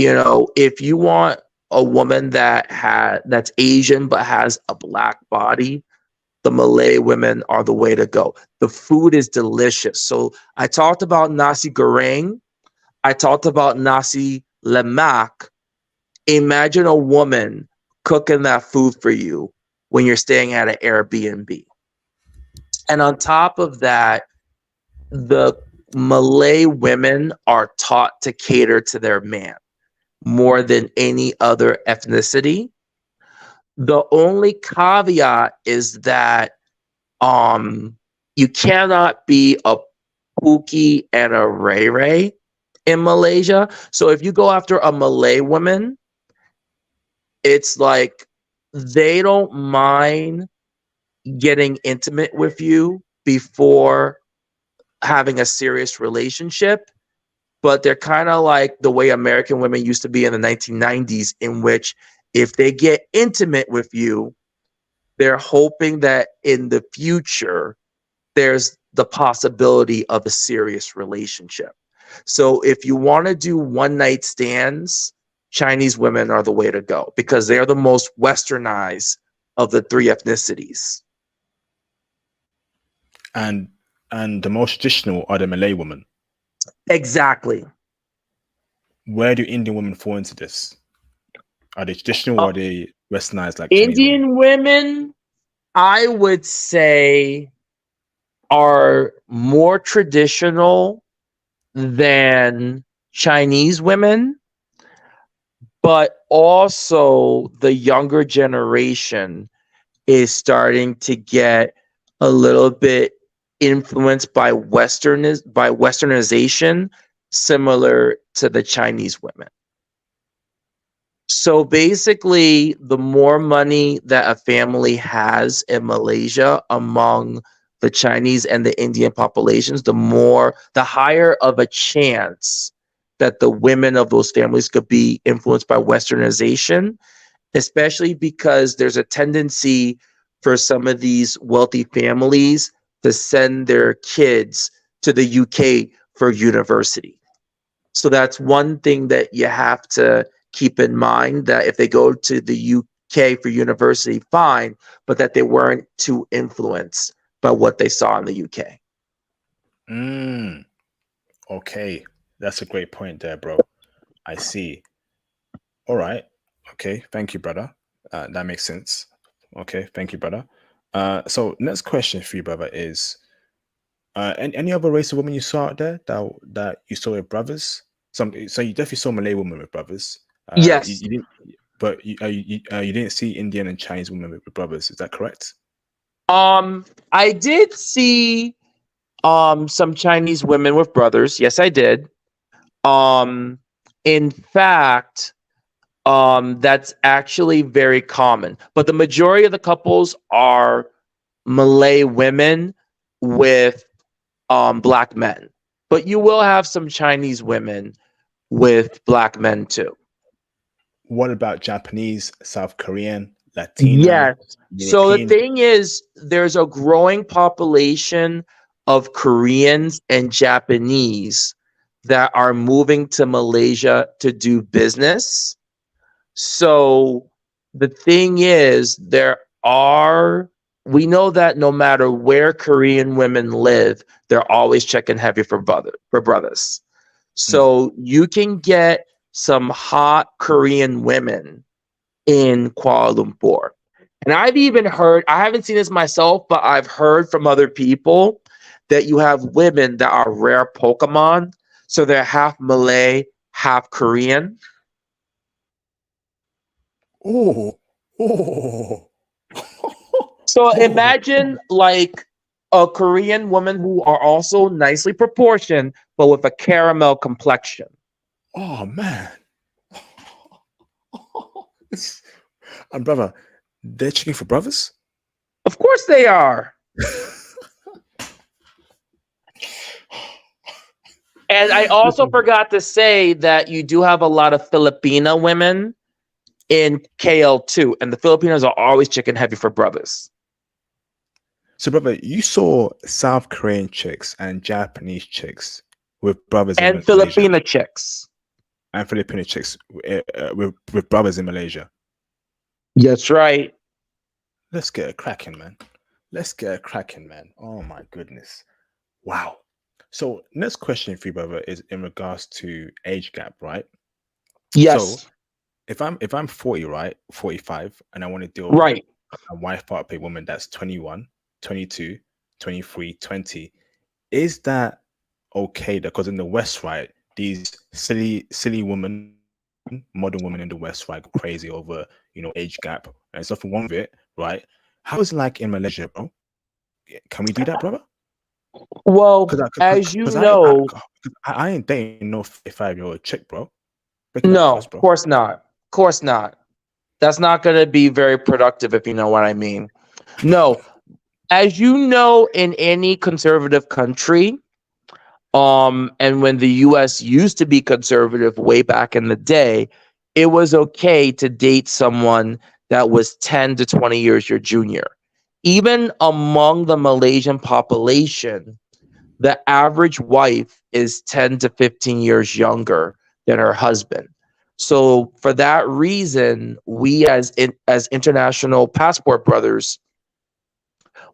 if you want a woman that's Asian but has a black body, the Malay women are the way to go. The food is delicious. So I talked about nasi goreng. I talked about nasi lemak. Imagine a woman cooking that food for you when you're staying at an Airbnb. And on top of that, the Malay women are taught to cater to their man more than any other ethnicity. The only caveat is that you cannot be a Pookie and a Ray Ray in Malaysia. So if you go after a Malay woman, it's like they don't mind getting intimate with you before having a serious relationship, but they're kind of like the way American women used to be in the 1990s, in which if they get intimate with you, they're hoping that in the future, there's the possibility of a serious relationship. So if you want to do one night stands, Chinese women are the way to go because they're the most westernized of the three ethnicities. And the most traditional are the Malay women. Exactly. Where do Indian women fall into this? Are they traditional or are they westernized like Chinese Indian women, I would say, are more traditional than Chinese women, but also the younger generation is starting to get a little bit influenced by westernization, similar to the Chinese women. So basically, the more money that a family has in Malaysia among the Chinese and the Indian populations, the higher of a chance that the women of those families could be influenced by westernization, especially because there's a tendency for some of these wealthy families to send their kids to the UK for university. So that's one thing that you have to keep in mind, that if they go to the UK for university, fine, but that they weren't too influenced by what they saw in the UK. Okay, that's a great point there, bro. I see. All right. Okay, thank you, brother. That makes sense. Okay, thank you, brother. So next question for you, brother, is any other race of women you saw out there that you saw with brothers? So you definitely saw Malay women with brothers. Yes. You didn't, but you didn't see Indian and Chinese women with brothers. Is that correct? I did see some Chinese women with brothers. Yes, I did. Um, in fact, that's actually very common. But the majority of the couples are Malay women with black men. But you will have some Chinese women with black men too. What about Japanese, South Korean, Latina, Yes. So the European? thing is, there's a growing population of Koreans and Japanese that are moving to Malaysia to do business. So the thing is, we know that no matter where Korean women live, they're always checking heavy for brothers. Mm. So you can get some hot Korean women in Kuala Lumpur. And I've even heard, I haven't seen this myself, but I've heard from other people that you have women that are rare Pokemon. So they're half Malay, half Korean. Oh, oh, So oh, imagine like a Korean woman who are also nicely proportioned, but with a caramel complexion. oh, man. And brother, they're checking for brothers? Of course they are. And I also Listen, forgot to say that you do have a lot of Filipina women in KL2, and the Filipinos are always chicken heavy for brothers. so brother, you saw South Korean chicks and Japanese chicks with brothers in And Malaysia Filipina chicks. and Filipino chicks with brothers in Malaysia. That's right. Let's get a cracking, man. Let's get a cracking, man. Oh my goodness. Wow. So next question for you, brother, is in regards to age gap, right? So Yes. if I'm 40, right, 45, and I want to deal with Right. a wife part of a woman that's 21, 22, 23, 20, is that okay? Because in the West, right, these silly women, modern women in the West, right, go crazy over, age gap and stuff. One of it, right? How is it like in Malaysia, bro? Can we do that, brother? Because Well, I, as you because I, know, 'cause I ain't dating no 55-year-old chick, bro. Break it down for no, us, of bro. course not. Of course not. That's not going to be very productive, if you know what I mean. No, as you know, in any conservative country, and when the US used to be conservative way back in the day, it was okay to date someone that was 10 to 20 years your junior. Even among the Malaysian population, the average wife is 10 to 15 years younger than her husband. So for that reason, we as international passport brothers,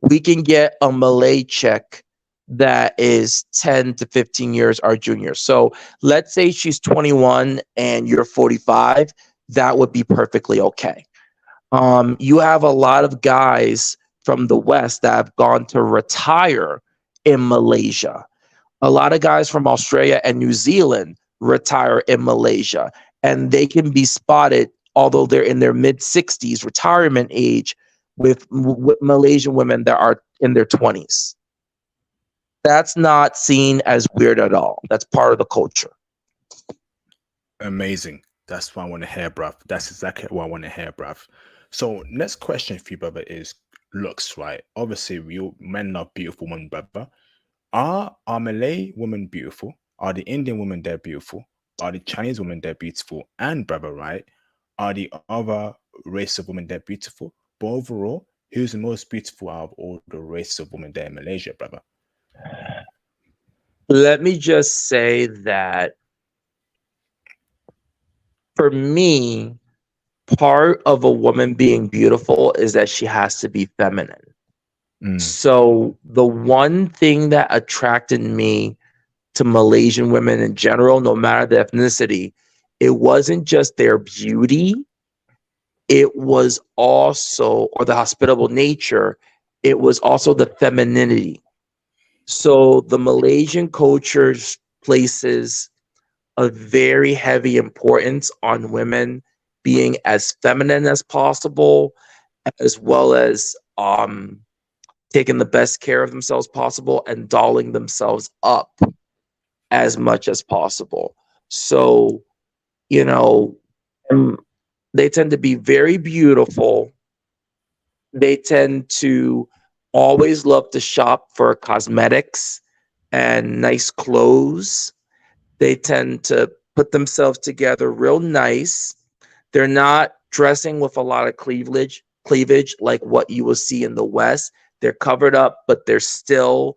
we can get a Malay chick that is 10 to 15 years our junior. So let's say she's 21 and you're 45, that would be perfectly okay. You have a lot of guys from the West that have gone to retire in Malaysia. A lot of guys from Australia and New Zealand retire in Malaysia, and they can be spotted, although they're in their mid 60s retirement age, with Malaysian women that are in their 20s. That's not seen as weird at all. That's part of the culture. Amazing. That's what I want to hear, bruv. That's exactly what I want to hear, bruv. So next question for you, brother, is looks, right? Obviously, men love beautiful women, brother. Are Malay women beautiful? Are the Indian women there beautiful? Are the Chinese women there beautiful? And brother, right? Are the other race of women there beautiful? But overall, who's the most beautiful out of all the races of women there in Malaysia, brother? Let me just say that for me, part of a woman being beautiful is that she has to be feminine. Mm, So the one thing that attracted me to Malaysian women in general, no matter the ethnicity, it wasn't just their beauty, it was also, or the hospitable nature, it was also the femininity. So the Malaysian culture places a very heavy importance on women being as feminine as possible, as well as taking the best care of themselves possible and dolling themselves up as much as possible. So, you know, they tend to be very beautiful. They tend to always love to shop for cosmetics and nice clothes. They tend to put themselves together real nice. They're not dressing with a lot of cleavage like what you will see in the West. They're covered up, but they're still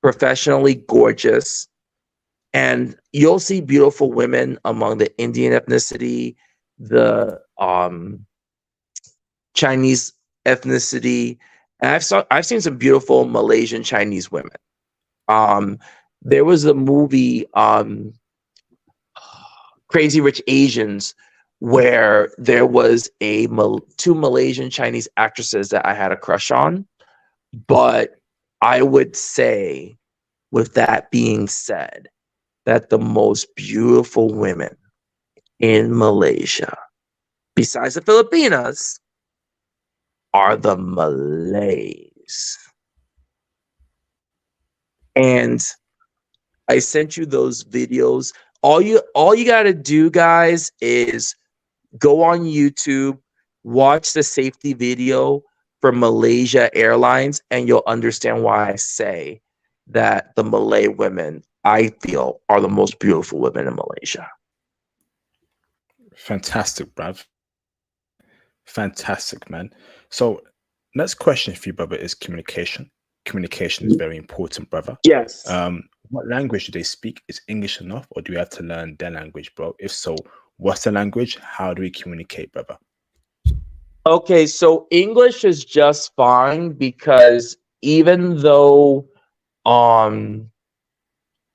professionally gorgeous. And you'll see beautiful women among the Indian ethnicity, the Chinese ethnicity. And I've seen some beautiful Malaysian Chinese women. There was a movie, Crazy Rich Asians, where there was two Malaysian Chinese actresses that I had a crush on. But I would say, with that being said, that the most beautiful women in Malaysia, besides the Filipinas, are the Malays. And I sent you those videos. All you got to do, guys, is go on YouTube, watch the safety video for Malaysia Airlines, and you'll understand why I say that the Malay women, I feel, are the most beautiful women in Malaysia. Fantastic, bruv. Fantastic, man. So, next question for you, brother, is communication. Communication is very important, brother. Yes. What language do they speak? Is English enough, or do we have to learn their language, bro? If so, what's the language? How do we communicate, brother? Okay, so English is just fine because even though the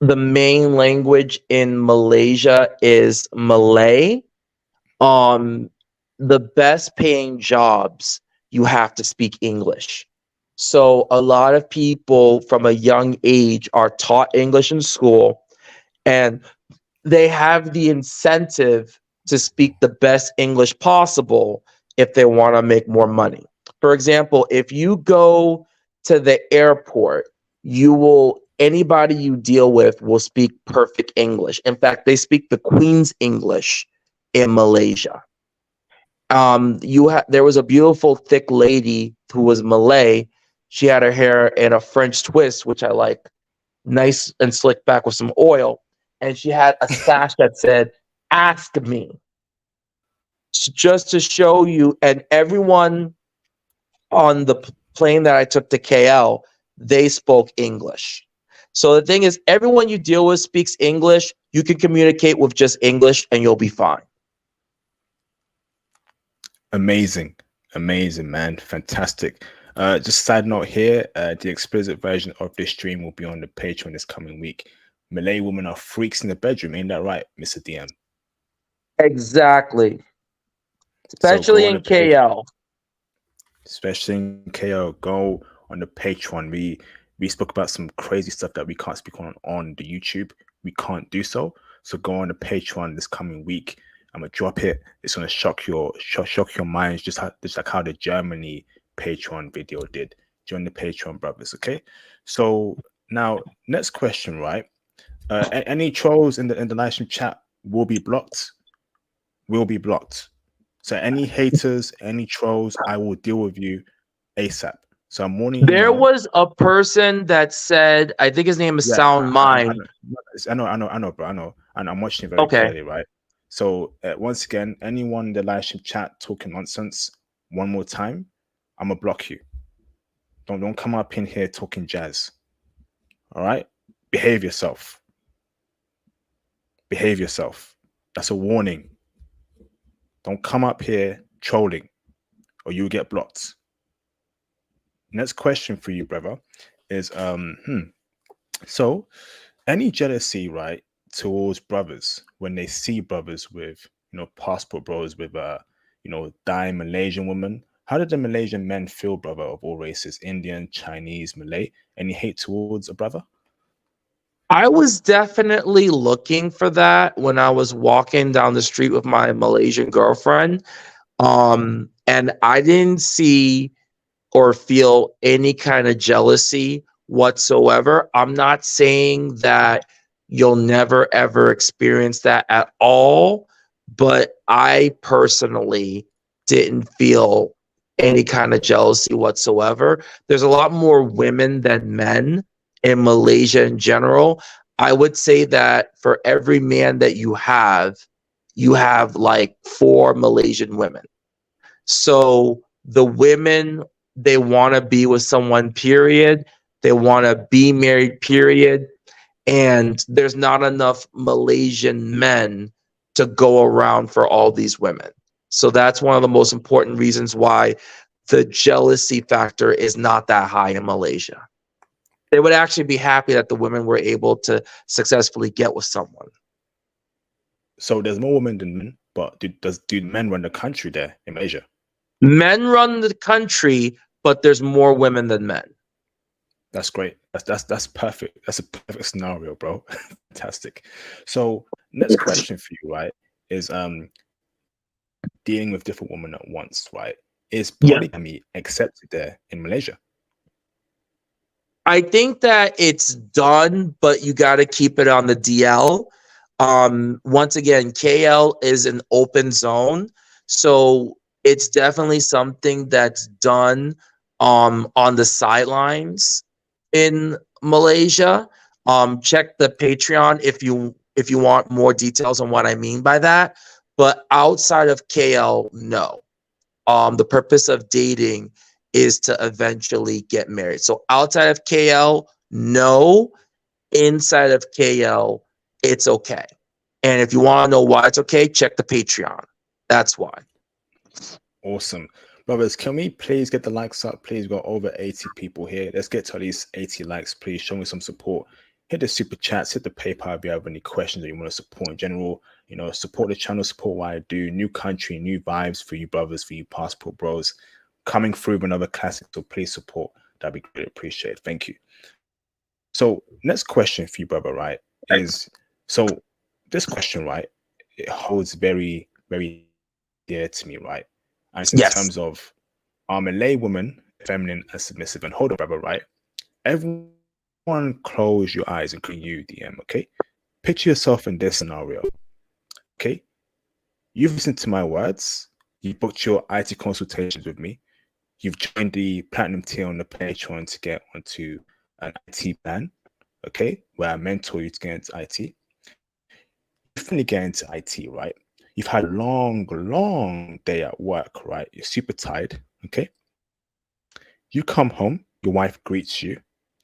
main language in Malaysia is Malay, the best paying jobs you have to speak English. So a lot of people from a young age are taught English in school, and they have the incentive to speak the best English possible if they want to make more money. For example, if you go to the airport, anybody you deal with will speak perfect English. In fact, they speak the Queen's English in Malaysia. There was a beautiful thick lady who was Malay. She had her hair in a French twist, which I like, nice and slicked back with some oil. And she had a sash that said, "Ask me." Just to show you, and everyone on the plane that I took to KL, they spoke English. So the thing is, everyone you deal with speaks English. You can communicate with just English and you'll be fine. Amazing, man. Fantastic. Just side note here, the explicit version of this stream will be on the Patreon this coming week. Malay women are freaks in the bedroom, ain't that right, Mr. DM? Exactly. Especially in KL. Especially in KL, go on the Patreon. We spoke about some crazy stuff that we can't speak on the YouTube. We can't do so. So go on the Patreon this coming week. I'm gonna drop it. It's gonna shock your minds, just like how the Germany Patreon video did. Join the Patreon, brothers. Okay. So now, next question, right? Any trolls in the live stream chat will be blocked. Will be blocked. So any haters, any trolls, I will deal with you ASAP. So I'm warning you. There was a person that said, I think his name is Sound Mind. I know, bro. I know, and I'm watching it very clearly, right? So once again, anyone in the live stream chat talking nonsense one more time, I'm gonna block you. Don't come up in here talking jazz. All right, behave yourself. Behave yourself. That's a warning. Don't come up here trolling, or you'll get blocked. Next question for you, brother, is so Any jealousy, right, towards brothers when they see brothers with, passport bros with dying Malaysian woman? How did the Malaysian men feel, brother, of all races, Indian, Chinese, Malay? Any hate towards a brother? I was definitely looking for that when I was walking down the street with my Malaysian girlfriend. And I didn't see or feel any kind of jealousy whatsoever. I'm not saying that you'll never ever experience that at all, but I personally didn't feel any kind of jealousy whatsoever. There's a lot more women than men in Malaysia in general. I would say that for every man that you have like four Malaysian women. So the women, they want to be with someone, period. They want to be married, period. And there's not enough Malaysian men to go around for all these women. So that's one of the most important reasons why the jealousy factor is not that high in Malaysia. They would actually be happy that the women were able to successfully get with someone. So there's more women than men, but do men run the country there in Malaysia? Men run the country, but there's more women than men. That's great. That's perfect. That's a perfect scenario, bro. Fantastic. So next question for you, right, is dealing with different women at once, right? Is polygamy accepted there in Malaysia? I think that it's done, but you got to keep it on the DL. Once again, KL is an open zone, so it's definitely something that's done on the sidelines in Malaysia. Check the Patreon if you want more details on what I mean by that. But outside of KL, no. The purpose of dating is to eventually get married. So outside of KL, no. Inside of KL, it's okay. And if you want to know why it's okay, check the Patreon. That's why. Awesome. Brothers, can we please get the likes up? Please, we've got over 80 people here. Let's get to at least 80 likes. Please show me some support. Hit the super chats, hit the PayPal if you have any questions that you want to support in general. Support the channel, support what I do. New country, new vibes for you brothers, for you passport bros. Coming through with another classic, so please support. That'd be great. Appreciate it. Thank you. So next question for you, brother, right, is this question, right, it holds very, very dear to me, right? And it's in terms of, are Malay women feminine and submissive? And hold on, brother, right? Everyone close your eyes, including you, DM, okay? Picture yourself in this scenario, okay? You've listened to my words. You booked your IT consultations with me. You've joined the platinum tier on the Patreon to get onto an IT plan, okay, where I mentor you to get into IT. You finally get into IT, right? You've had a long, long day at work, right? You're super tired, okay? You come home, your wife greets you,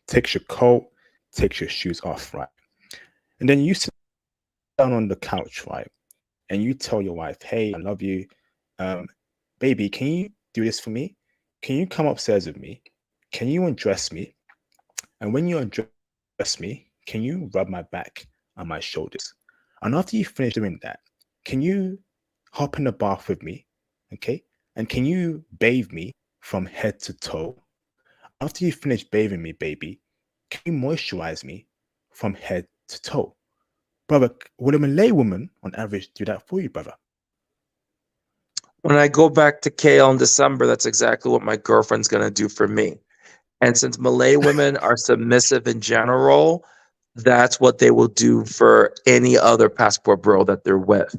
takes your coat, takes your shoes off, right? And then you sit down on the couch, right? And you tell your wife, hey, I love you. Baby, can you do this for me? Can you come upstairs with me? Can you undress me? And when you undress me, can you rub my back and my shoulders? And after you finish doing that, can you hop in the bath with me? Okay? And can you bathe me from head to toe? After you finish bathing me, baby, can you moisturize me from head to toe? Brother, would a Malay woman on average do that for you, brother? When I go back to KL in December, that's exactly what my girlfriend's going to do for me. And since Malay women are submissive in general, that's what they will do for any other passport bro that they're with.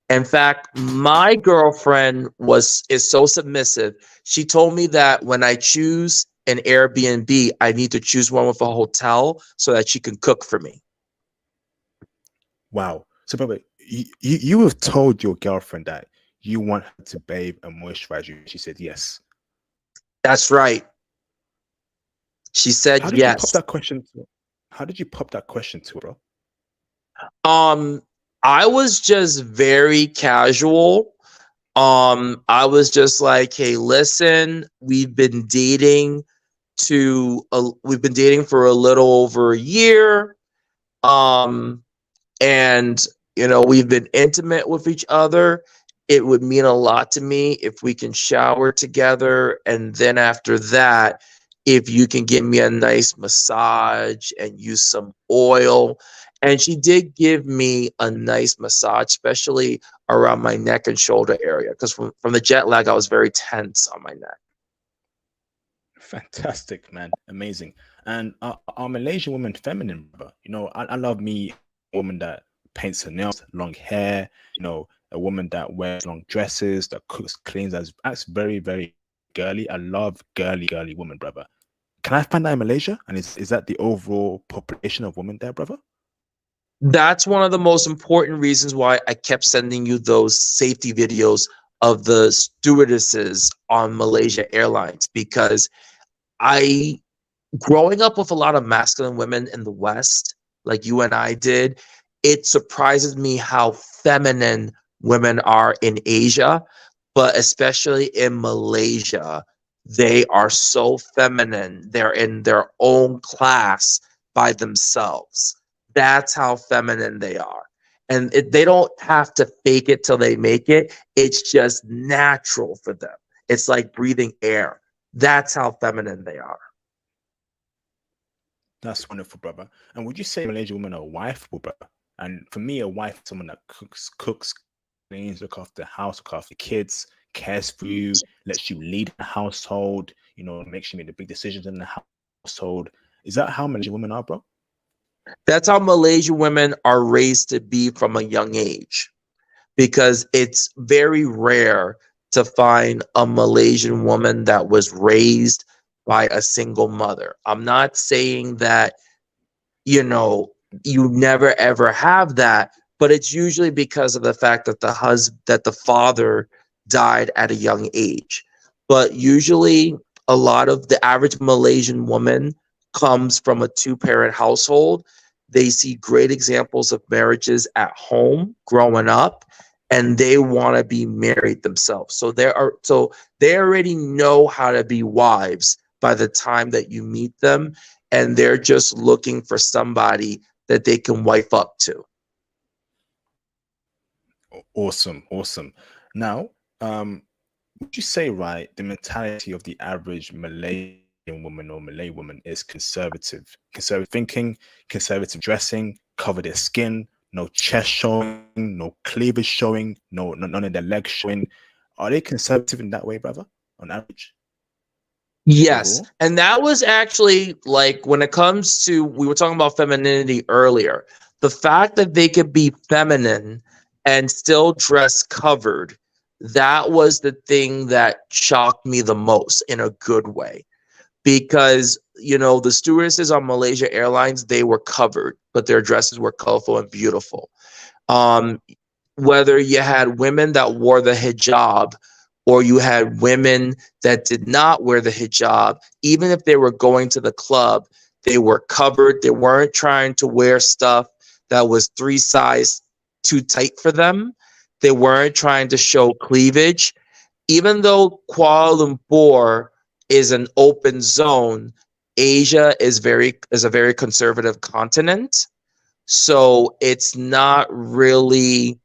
In fact, my girlfriend is so submissive. She told me that when I choose an Airbnb, I need to choose one with a hotel so that she can cook for me. Wow. So, brother, you have told your girlfriend that you want her to bathe and moisturize you. She said yes. That's right. She said How did yes. You pop that question to her? How did you pop that question to her, bro? I was just very casual. I was just like, hey, listen, we've been dating for a little over a year. And we've been intimate with each other. It would mean a lot to me if we can shower together, and then after that, if you can give me a nice massage and use some oil. And she did give me a nice massage, especially around my neck and shoulder area, because from the jet lag, I was very tense on my neck. Fantastic, man. Amazing. And are Malaysian women feminine, brother? I love me a woman that paints her nails, long hair, a woman that wears long dresses, that cooks, cleans, acts very, very girly. I love girly women, brother. Can I find that in Malaysia? And is that the overall population of women there, brother? That's one of the most important reasons why I kept sending you those safety videos of the stewardesses on Malaysia Airlines, because growing up with a lot of masculine women in the West, like you and I did, it surprises me how feminine women are in Asia, but especially in Malaysia, they are so feminine. They're in their own class by themselves. That's how feminine they are. And they don't have to fake it till they make it. It's just natural for them. It's like breathing air. That's how feminine they are. That's wonderful, brother. And would you say Malaysian women are wifeable, brother? And for me, a wife is someone that cooks, cleans, look after the house, look after the kids, cares for you, lets you lead the household, makes you make the big decisions in the household. Is that how Malaysian women are, bro? That's how Malaysian women are raised to be from a young age, because it's very rare to find a Malaysian woman that was raised by a single mother. I'm not saying that, you never ever have that, but it's usually because of the fact that the father died at a young age. But usually a lot of the average Malaysian woman comes from a two-parent household. They see great examples of marriages at home growing up, and they want to be married themselves. So they already know how to be wives by the time that you meet them, and they're just looking for somebody that they can wife up to. Awesome, awesome. Now, would you say, right, the mentality of the average Malaysian woman or Malay woman is conservative thinking, conservative dressing, cover their skin, no chest showing, no cleavage showing, none of their legs showing. Are they conservative in that way, brother, on average? Yes. Overall? And that was actually, like, when it comes to, we were talking about femininity earlier, the fact that they could be feminine and still dress covered, that was the thing that shocked me the most in a good way. Because, the stewardesses on Malaysia Airlines, they were covered, but their dresses were colorful and beautiful. Um, Whether you had women that wore the hijab or you had women that did not wear the hijab, even if they were going to the club, they were covered. They weren't trying to wear stuff that was 3 size too tight for them. They weren't trying to show cleavage. Even though Kuala Lumpur is an open zone, Asia is a very conservative continent. So it's not really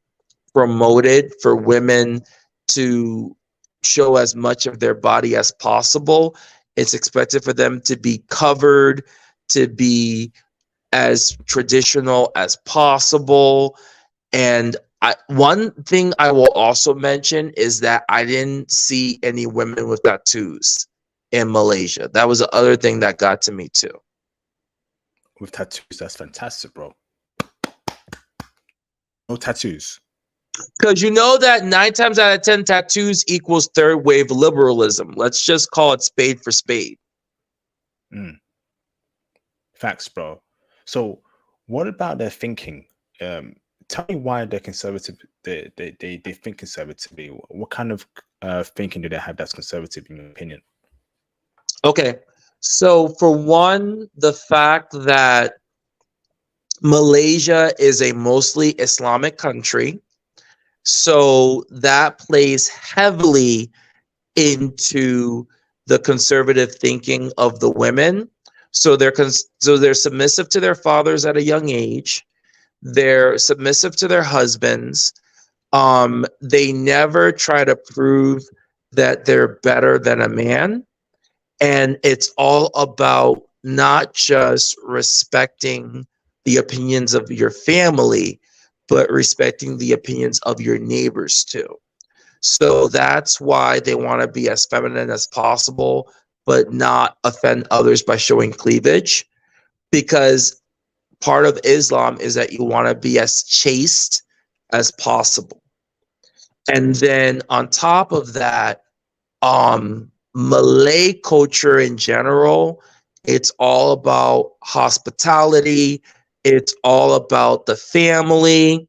promoted for women to show as much of their body as possible. It's expected for them to be covered, to be as traditional as possible. And one thing I will also mention is that I didn't see any women with tattoos in Malaysia. That was the other thing that got to me too. With tattoos, that's fantastic, bro. No tattoos. Because you know that 9 times out of 10, tattoos equals third wave liberalism. Let's just call it spade for spade. Facts, bro. So what about their thinking? Tell me why they're conservative. They think conservatively. What kind of thinking do they have that's conservative, in your opinion? Okay. So for one, the fact that Malaysia is a mostly Islamic country, so that plays heavily into the conservative thinking of the women. So they're submissive to their fathers at a young age. They're submissive to their husbands. They never try to prove that they're better than a man. And it's all about not just respecting the opinions of your family, but respecting the opinions of your neighbors too. So that's why they want to be as feminine as possible, but not offend others by showing cleavage. Because part of Islam is that you want to be as chaste as possible. And then on top of that, Malay culture in general, it's all about hospitality. It's all about the family.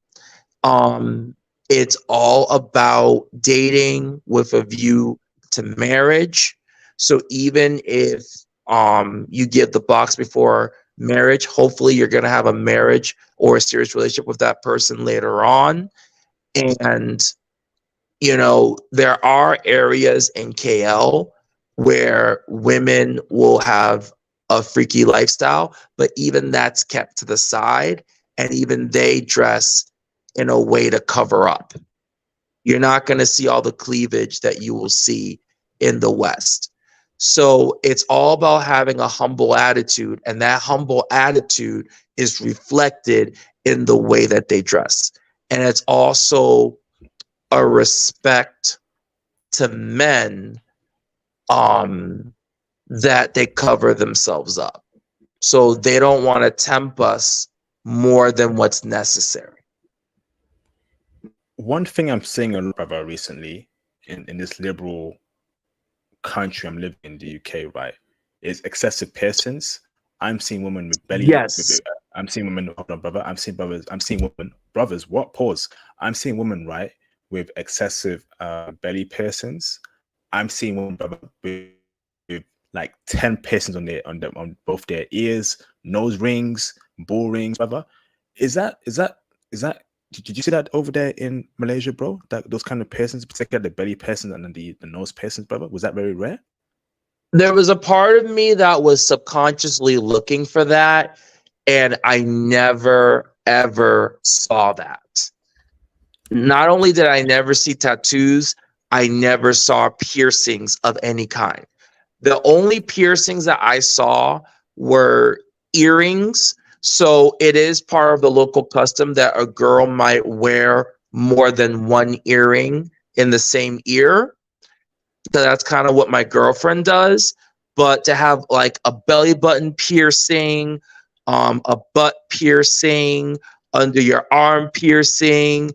It's all about dating with a view to marriage. So even if you give the box before marriage, hopefully you're going to have a marriage or a serious relationship with that person later on. And there are areas in KL where women will have a freaky lifestyle, but even that's kept to the side, and even they dress in a way to cover up. You're not going to see all the cleavage that you will see in the West. So it's all about having a humble attitude, and that humble attitude is reflected in the way that they dress. And it's also a respect to men that they cover themselves up. So they don't want to tempt us more than what's necessary. One thing I'm seeing a lot of recently in this liberal country I'm living in, the UK, right, is excessive piercings. I'm seeing women with belly. Yes. I'm seeing women. Hold on, brother. I'm seeing women. Brothers, what? Pause. I'm seeing women, right, with excessive belly piercings. I'm seeing women, brother, with like 10 piercings on both their ears, nose rings, ball rings, brother. Is that? Did you see that over there in Malaysia, bro? That those kind of piercings, particularly the belly piercings and then the nose piercings, brother. Was that very rare? There was a part of me that was subconsciously looking for that, and I never, ever saw that. Not only did I never see tattoos, I never saw piercings of any kind. The only piercings that I saw were earrings. So it is part of the local custom that a girl might wear more than one earring in the same ear. So that's kind of what my girlfriend does. But to have like a belly button piercing, a butt piercing, under your arm piercing,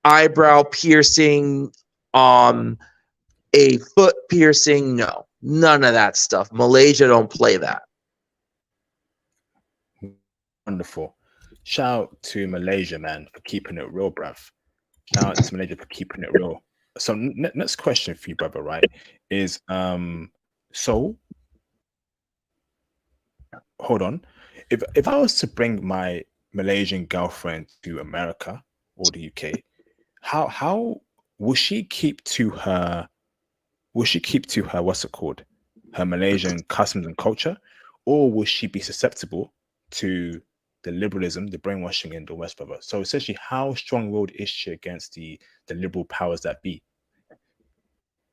eyebrow piercing, a foot piercing, no, none of that stuff. Malaysia don't play that. Wonderful. Shout out to Malaysia, man, for keeping it real, bruv. Shout out to Malaysia for keeping it real. So next question for you, brother, right, is so hold on. If I was to bring my Malaysian girlfriend to America or the UK, how will she keep to her what's it called? Her Malaysian customs and culture, or will she be susceptible to the liberalism, the brainwashing in the West, brother? So essentially, how strong-willed is she against the liberal powers that be?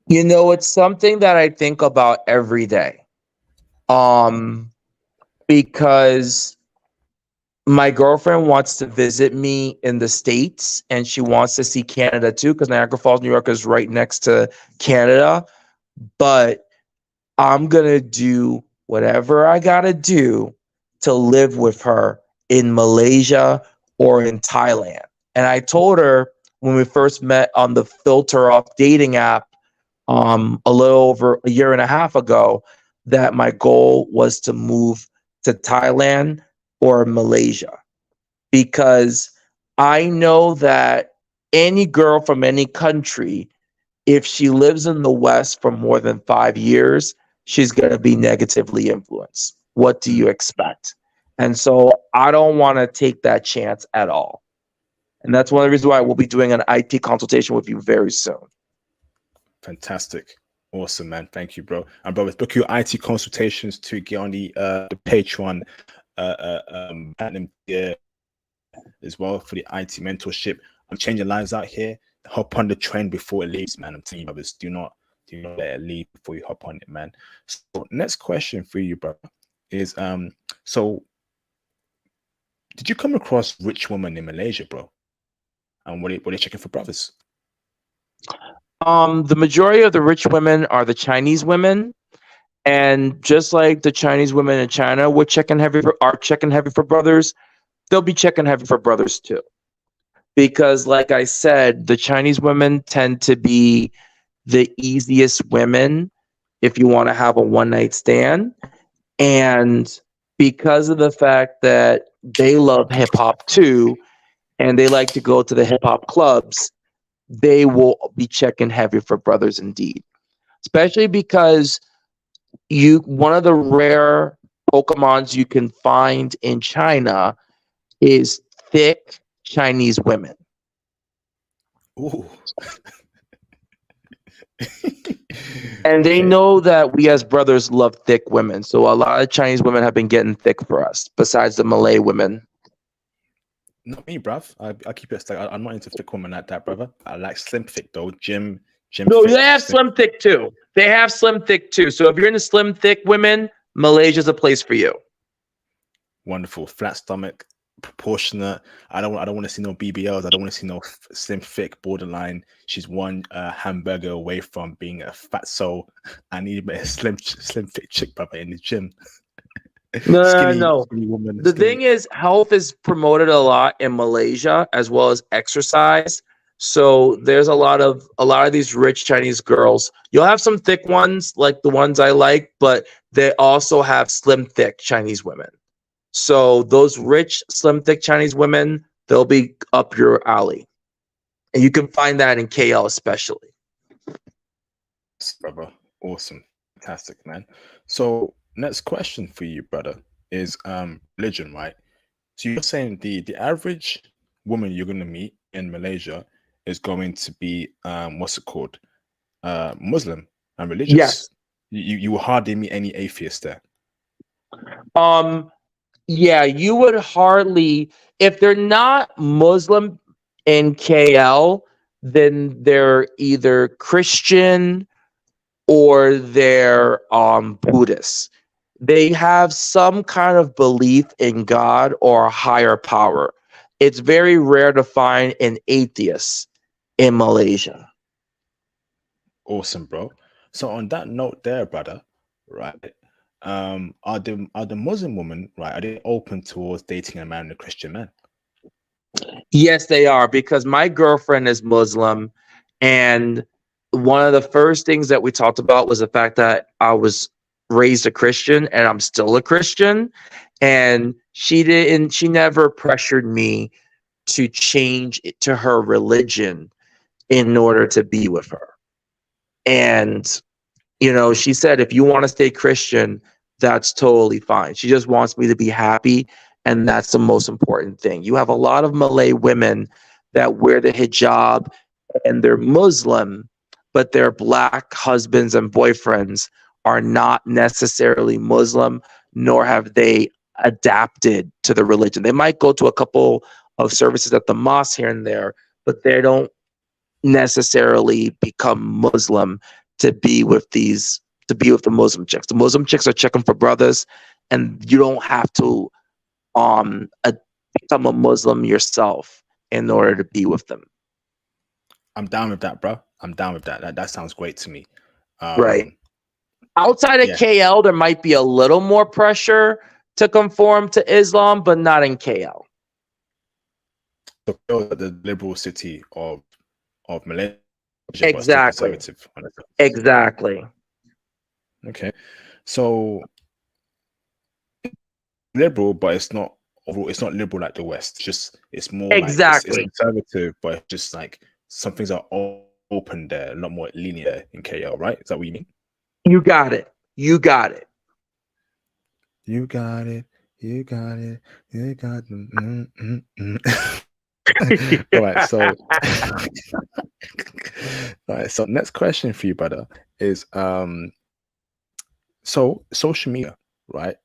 It's something that I think about every day. Because my girlfriend wants to visit me in the States, and she wants to see Canada too, because Niagara Falls, New York is right next to Canada. But I'm going to do whatever I got to do to live with her in Malaysia or in Thailand. And I told her when we first met on the Filter Off dating app a little over a year and a half ago that my goal was to move to Thailand or Malaysia, because I know that any girl from any country, if she lives in the West for more than 5 years, she's going to be negatively influenced. What do you expect? And so I don't want to take that chance at all. And that's one of the reasons why we'll be doing an IT consultation with you very soon. Fantastic. Awesome, man. Thank you, bro. And brothers, book your IT consultations to get on the Patreon platinum tier as well for the IT mentorship. I'm changing lives out here. Hop on the train before it leaves, man. I'm telling you, brothers, do not let it leave before you hop on it, man. So next question for you, bro, is so did you come across rich women in Malaysia, bro? And what are they checking for brothers? The majority of the rich women are the Chinese women, and just like the Chinese women in China are checking heavy for brothers, they'll be checking heavy for brothers too. Because, like I said, the Chinese women tend to be the easiest women if you want to have a one night stand, and because of the fact that they love hip hop too, and they like to go to the hip hop clubs, they will be checking heavy for brothers indeed. Especially because one of the rare Pokemons you can find in China is thick Chinese women. Ooh. And they know that we as brothers love thick women. So a lot of Chinese women have been getting thick for us, besides the Malay women. Not me, bruv. I keep it stack. I'm not into thick women like that, brother. I like slim thick though. Gym No, thick. they have slim thick too. They have slim thick too. So if you're into slim thick women, Malaysia's a place for you. Wonderful. Flat stomach, proportionate. I don't want to see no BBLs. I don't want to see no slim thick borderline. She's one hamburger away from being a fat soul. I need a slim thick chick, brother, in the gym. No. Skinny woman. The thing is, health is promoted a lot in Malaysia as well as exercise. So there's a lot of these rich Chinese girls. You'll have some thick ones like the ones I like, but they also have slim thick Chinese women. So those rich slim thick Chinese women, they'll be up your alley. And you can find that in KL especially. Brother. Awesome. Fantastic, man. So next question for you, brother, is religion, right? So you're saying the average woman you're gonna meet in Malaysia is going to be what's it called? Muslim and religious. Yes. You will hardly meet any atheists there. Yeah, you would hardly, if they're not Muslim in KL, then they're either Christian or they're Buddhist. They have some kind of belief in God or a higher power. It's very rare to find an atheist in Malaysia. Awesome, bro. So on that note there, brother, right? Are the Muslim women, right, are they open towards dating a man and a Christian man? Yes, they are, because my girlfriend is Muslim, and one of the first things that we talked about was the fact that I was raised a Christian and I'm still a Christian, and she never pressured me to change it to her religion in order to be with her. And she said, if you want to stay Christian, that's totally fine. She just wants me to be happy. And that's the most important thing. You have a lot of Malay women that wear the hijab and they're Muslim, but their black husbands and boyfriends are not necessarily Muslim, nor have they adapted to the religion. They might go to a couple of services at the mosque here and there, but they don't necessarily become Muslim to be with the Muslim chicks. The Muslim chicks are checking for brothers, and you don't have to become a Muslim yourself in order to be with them. I'm down with that, bro. I'm down with that. That sounds great to me. Right. Outside of KL, there might be a little more pressure to conform to Islam, but not in KL. The liberal city of Malaysia, exactly. But still conservative. Exactly. Okay, so liberal, but it's not liberal like the West. It's more exactly. Like it's conservative, but it's just like some things are open there, a lot more lenient in KL, right? Is that what you mean? You got it. You got it. You got it. You got it. You got it. All right, so All right. So next question for you, brother, is so social media, right?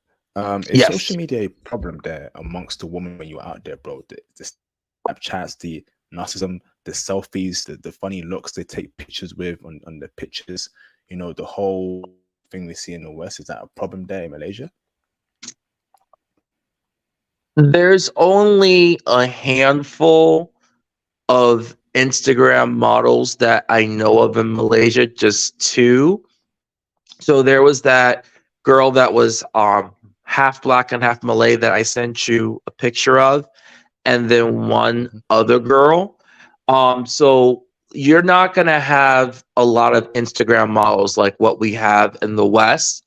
Is social Yes. media a problem there amongst the women when you're out there, bro? The Snapchats, the narcissism, the selfies, the funny looks they take pictures with on the pictures, the whole thing we see in the West, is that a problem there in Malaysia? There's only a handful of Instagram models that I know of in Malaysia, just two. So there was that girl that was half black and half Malay that I sent you a picture of, and then one Mhm. other girl. So you're not gonna have a lot of Instagram models like what we have in the West.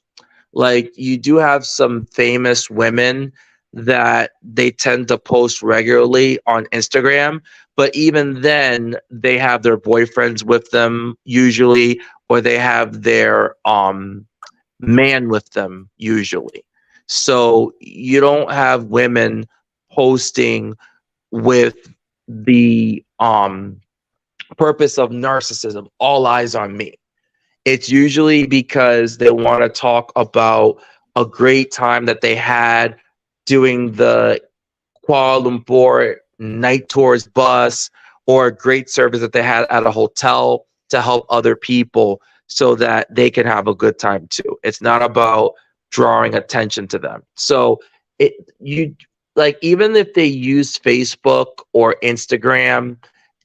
Like you do have some famous women that they tend to post regularly on Instagram, but even then they have their boyfriends with them usually, or they have their man with them usually. So you don't have women posting with the purpose of narcissism, all eyes on me. It's usually because they want to talk about a great time that they had doing the Kuala Lumpur night tours bus, or a great service that they had at a hotel to help other people so that they can have a good time too. It's not about drawing attention to them. So it you like even if they use Facebook or Instagram,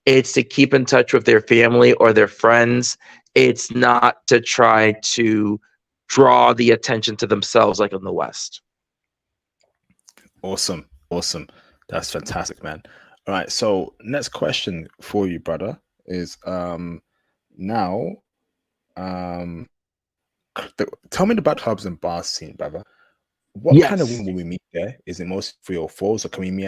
it's to keep in touch with their family or their friends. It's not to try to draw the attention to themselves like in the West. Awesome, awesome. That's fantastic, man. All right, so next question for you, brother, is now um tell me about clubs and bars scene, brother. What kind of Yes. women will we meet there? Is it most three or fours, or can we meet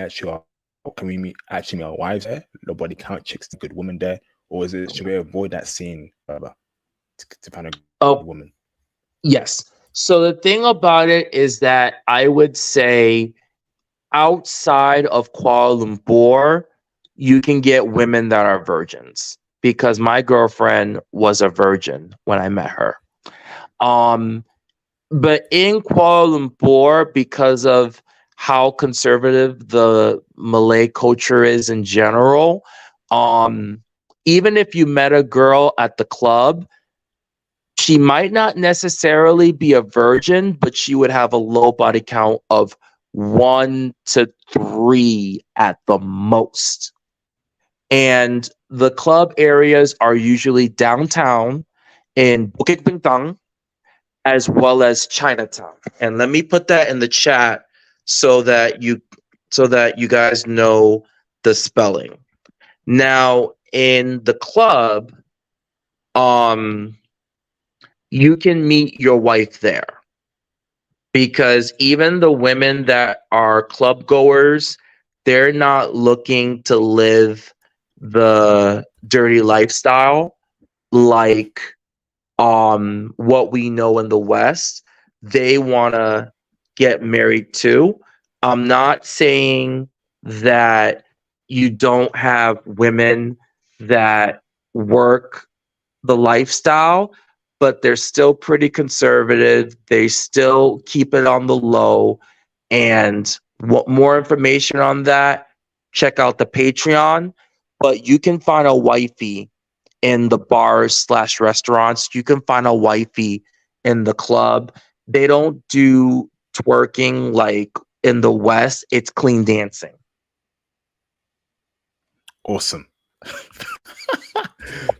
actually meet our wives there? Nobody count chicks, good woman there, or is it should we avoid that scene, brother, to find a good Oh, woman? yes. So the thing about it is that I would say outside of Kuala Lumpur, you can get women that are virgins because my girlfriend was a virgin when I met her. Um, but in Kuala Lumpur, because of how conservative the Malay culture is in general, um, even if you met a girl at the club, she might not necessarily be a virgin, but she would have a low body count of 1 to 3 at the most. And the club areas are usually downtown in Bukit Bintang as well as Chinatown. And let me put that in the chat so that you guys know the spelling. Now, in the club, um you can meet your wife there because even the women that are club goers, they're not looking to live the dirty lifestyle like what we know in the West. They want to get married too. I'm not saying that you don't have women that work the lifestyle, but they're still pretty conservative. They still keep it on the low. And what more information on that, check out the Patreon. But you can find a wifey in the bars slash restaurants. You can find a wifey in the club. They don't do twerking like in the West. It's clean dancing. Awesome.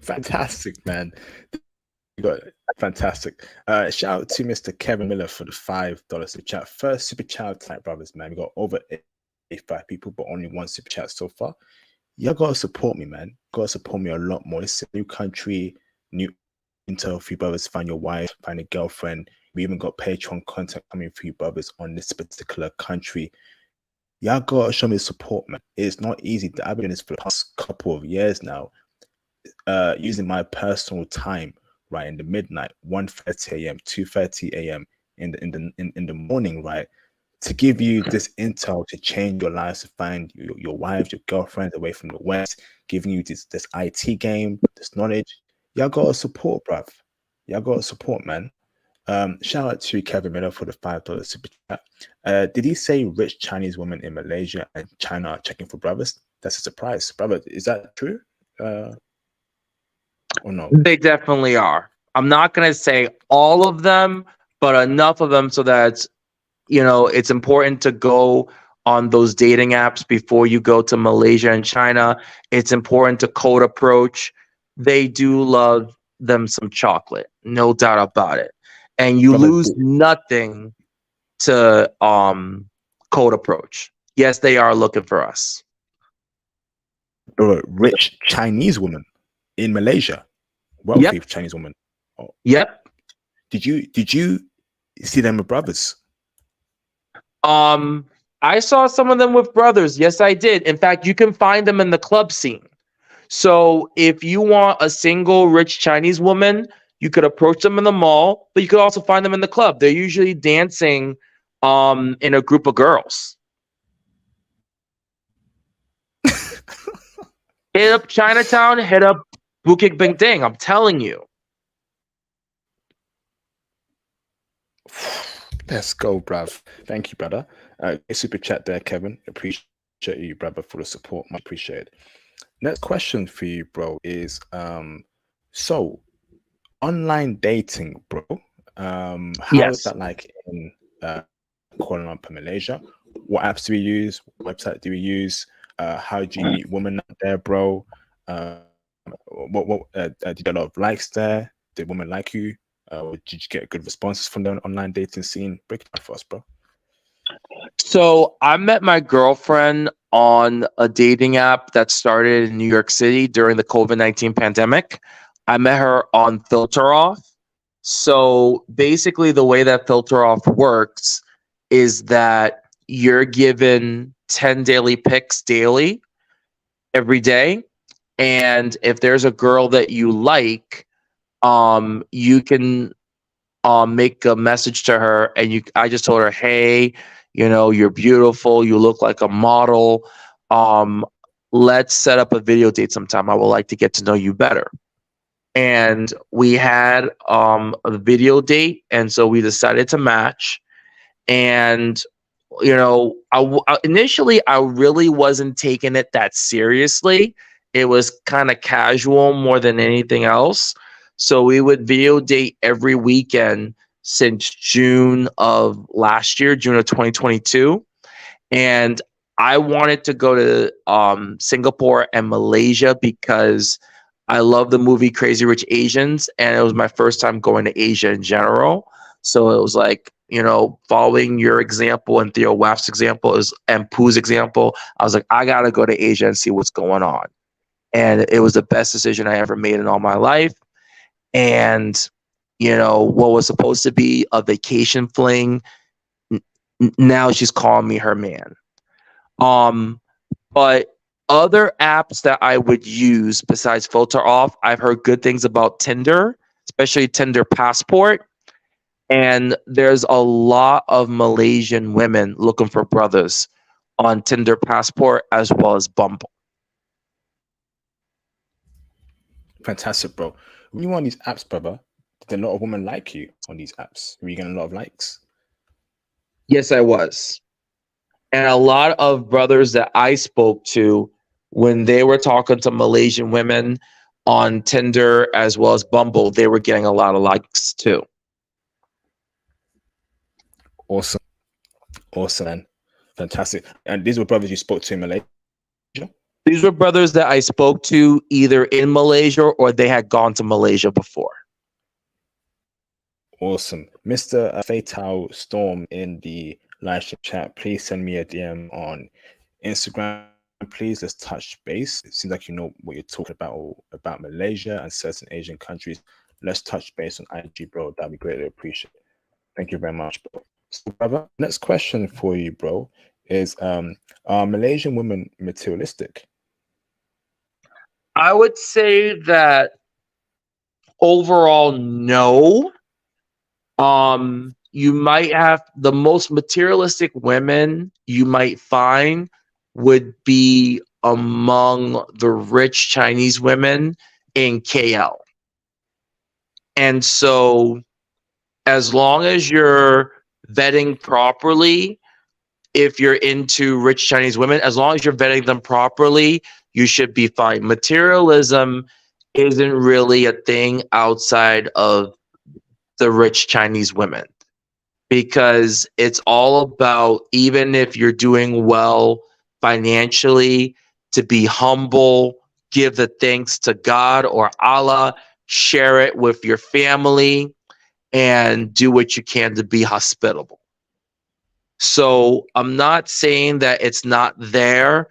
Fantastic, man. You got it. Fantastic. Shout out to Mr. Kevin Miller for the $5 super chat. First super chat tonight, brothers, man. We got over 85 people, but only one super chat so far. Y'all gotta support me, man. Gotta support me a lot more. This is a new country, new intel for you brothers. Find your wife, find a girlfriend. We even got Patreon content coming for you brothers on this particular country. Y'all gotta show me support, man. It's not easy. I've been doing this for the past couple of years now. Using my personal time, right, in the midnight, 1:30 a.m., 2:30 a.m. in the morning, right, to give you this intel to change your lives, to find your wives, your girlfriends away from the West, giving you this IT game, this knowledge. Y'all got to support, bruv. Y'all got to support, man. Shout out to Kevin Miller for the $5 super chat. Did he say rich Chinese women in Malaysia and China are checking for brothers? That's a surprise, brother. Is that true? Or no? They definitely are. I'm not going to say all of them, but enough of them so that, it's important to go on those dating apps before you go to Malaysia and China. It's important to code approach. They do love them some chocolate, no doubt about it. And you Brother, lose nothing to code approach. Yes, they are looking for us. rich Chinese woman in Malaysia, wealthy Chinese woman. Oh. Yep. Did you see them with brothers? I saw some of them with brothers. Yes, I did. In fact, you can find them in the club scene. So if you want a single rich Chinese woman, you could approach them in the mall, but you could also find them in the club. They're usually dancing in a group of girls. Hit up Chinatown, hit up Bukit Bintang. I'm telling you. Let's go, bruv. Thank you, brother. Super chat there, Kevin. Appreciate you, brother, for the support. Much appreciated. Next question for you, bro, is so online dating, bro. How is that like in Kuala Lumpur, Malaysia? What apps do we use? What website do we use? How do you meet women out there, bro? What did you get a lot of likes there? Did women like you? Did you get good responses from the online dating scene? Break it down for us, bro. So I met my girlfriend on a dating app that started in New York City during the COVID-19 pandemic. I met her on Filter Off. So basically the way that Filter Off works is that you're given 10 daily pics daily every day. And if there's a girl that you like, you can make a message to her, and I just told her, hey, you're beautiful, you look like a model. Let's set up a video date sometime. I would like to get to know you better. And we had a video date, and so we decided to match. And initially I really wasn't taking it that seriously. It was kind of casual more than anything else. So we would video date every weekend since June of last year, June of 2022. And I wanted to go to Singapore and Malaysia because I love the movie Crazy Rich Asians, and it was my first time going to Asia in general. So it was like, following your example and Theo Waff's example and Pooh's example, I was like, I gotta go to Asia and see what's going on. And it was the best decision I ever made in all my life. And what was supposed to be a vacation fling, now she's calling me her man. But other apps that I would use besides Filter Off, I've heard good things about Tinder, especially Tinder Passport. And there's a lot of Malaysian women looking for brothers on Tinder Passport as well as Bumble. Fantastic, bro. When you on these apps, brother, did a lot of women like you on these apps? Were you getting a lot of likes? Yes, I was. And a lot of brothers that I spoke to, when they were talking to Malaysian women on Tinder as well as Bumble, they were getting a lot of likes too. Awesome. Man. Fantastic. And these were brothers you spoke to in Malaysia? These were brothers that I spoke to either in Malaysia or they had gone to Malaysia before. Awesome. Mr. Fatal Storm in the live stream chat, please send me a DM on Instagram. Please, let's touch base. It seems like you know what you're talking about Malaysia and certain Asian countries. Let's touch base on IG, bro. That'd be greatly appreciated. Thank you very much, bro. So, brother, next question for you, bro, is are Malaysian women materialistic? I would say that overall, no. You might have the most materialistic women you might find would be among the rich Chinese women in KL. And so as long as you're vetting properly, if you're into rich Chinese women, as long as you're vetting them properly, you should be fine. Materialism isn't really a thing outside of the rich Chinese women, because it's all about, even if you're doing well financially, to be humble, give the thanks to God or Allah, share it with your family, and do what you can to be hospitable. So I'm not saying that it's not there,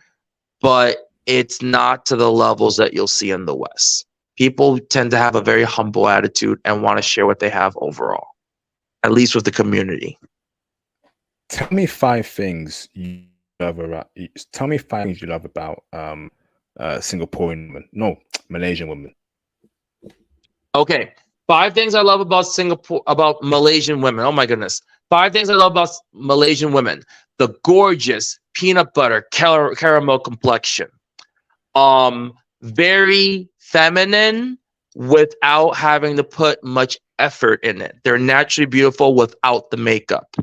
but it's not to the levels that you'll see in the West. People tend to have a very humble attitude and want to share what they have overall, at least with the community. Tell me 5 things you love about. Tell me 5 things you love about Singaporean women. No, Malaysian women. Okay, 5 things I love about Malaysian women. Oh my goodness. 5 things I love about Malaysian women. The gorgeous peanut butter caramel complexion. Very feminine without having to put much effort in it. They're naturally beautiful without the makeup.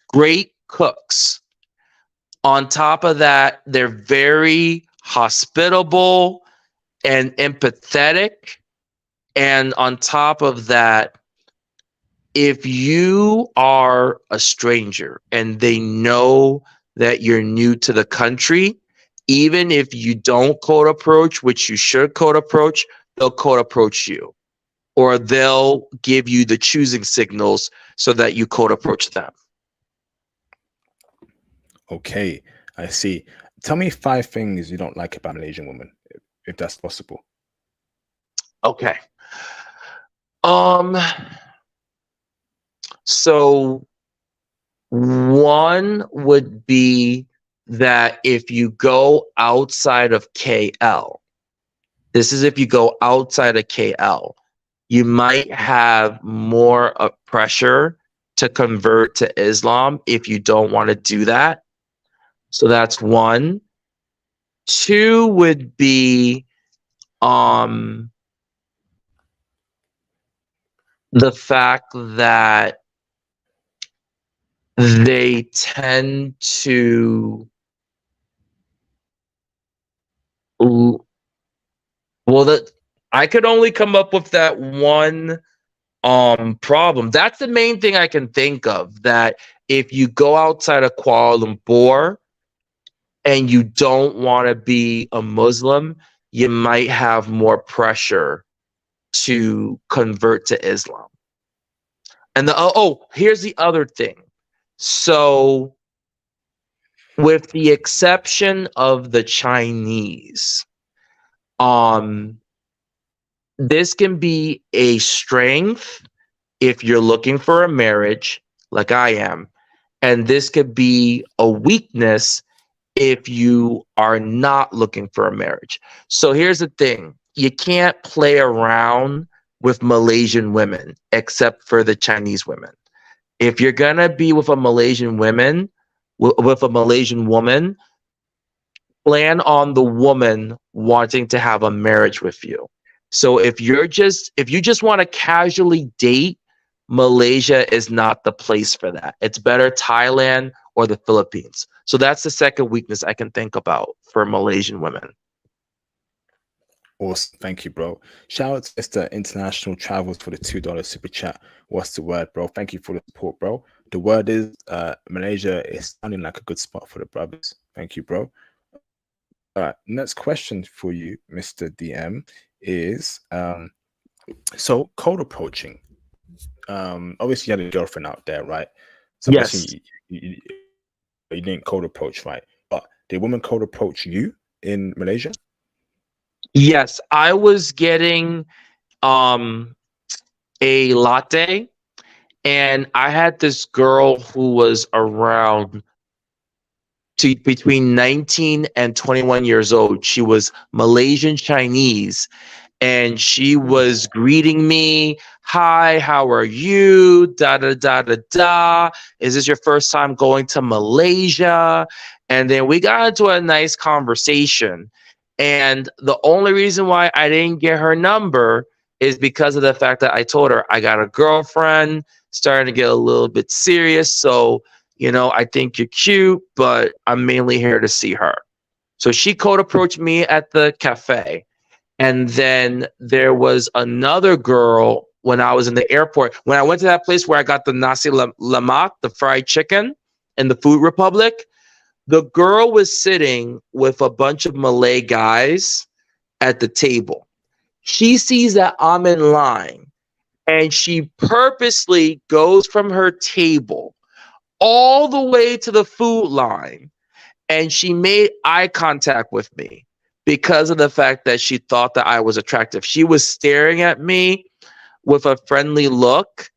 Great cooks. On top of that, they're very hospitable and empathetic. And on top of that, if you are a stranger and they know that you're new to the country, even if you don't code approach, which you should code approach, they'll code approach you, or they'll give you the choosing signals so that you code approach them. Okay, I see. Tell me 5 things you don't like about Malaysian women, if that's possible. Okay. So one would be that if you go outside of KL, this is if you go outside of KL, you might have more pressure to convert to Islam if you don't want to do that. So that's one. Two would be the fact that they tend to, well, that I could only come up with that one problem. That's the main thing I can think of, that if you go outside of Kuala Lumpur and you don't want to be a Muslim, you might have more pressure to convert to Islam. And here's the other thing. So with the exception of the Chinese, this can be a strength if you're looking for a marriage, like I am, and this could be a weakness if you are not looking for a marriage. So here's the thing. You can't play around with Malaysian women except for the Chinese women. If you're going to be with a Malaysian woman, plan on the woman wanting to have a marriage with you. So if you just want to casually date, Malaysia is not the place for that. It's better Thailand or the Philippines. So that's the second weakness I can think about for Malaysian women. Awesome. Thank you, bro. Shout out to Mr. International Travels for the $2 super chat. What's the word, bro? Thank you for the support, bro. The word is Malaysia is sounding like a good spot for the brothers. Thank you, bro. All right. Next question for you, Mr. DM, is so cold approaching. Obviously you had a girlfriend out there, right? So yes. You didn't cold approach, right? But did women cold approach you in Malaysia? Yes, I was getting a latte, and I had this girl who was around between 19 and 21 years old. She was Malaysian Chinese, and she was greeting me. Hi, how are you? Da da da da da. Is this your first time going to Malaysia? And then we got into a nice conversation. And the only reason why I didn't get her number is because of the fact that I told her I got a girlfriend, starting to get a little bit serious. So, I think you're cute, but I'm mainly here to see her. So she cold approached me at the cafe. And then there was another girl when I was in the airport. When I went to that place where I got the nasi lemak, the fried chicken, in the Food Republic, the girl was sitting with a bunch of Malay guys at the table. She sees that I'm in line and she purposely goes from her table all the way to the food line and she made eye contact with me because of the fact that she thought that I was attractive. She was staring at me with a friendly look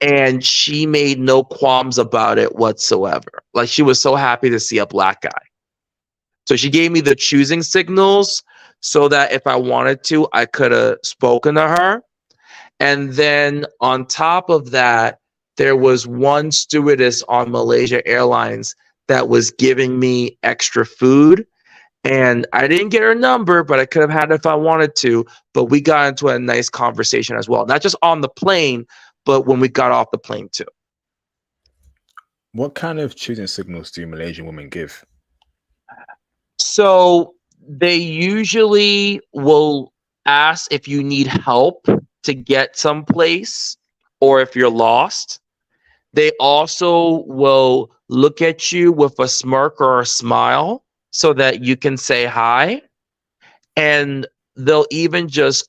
and she made no qualms about it whatsoever. Like she was so happy to see a black guy. So she gave me the choosing signals so that if I wanted to, I could have spoken to her. And then on top of that, there was one stewardess on Malaysia Airlines that was giving me extra food. And I didn't get her number, but I could have had it if I wanted to. But we got into a nice conversation as well. Not just on the plane, but when we got off the plane too. What kind of choosing signals do Malaysian women give? So they usually will ask if you need help to get someplace or if you're lost. They also will look at you with a smirk or a smile so that you can say hi. And they'll even just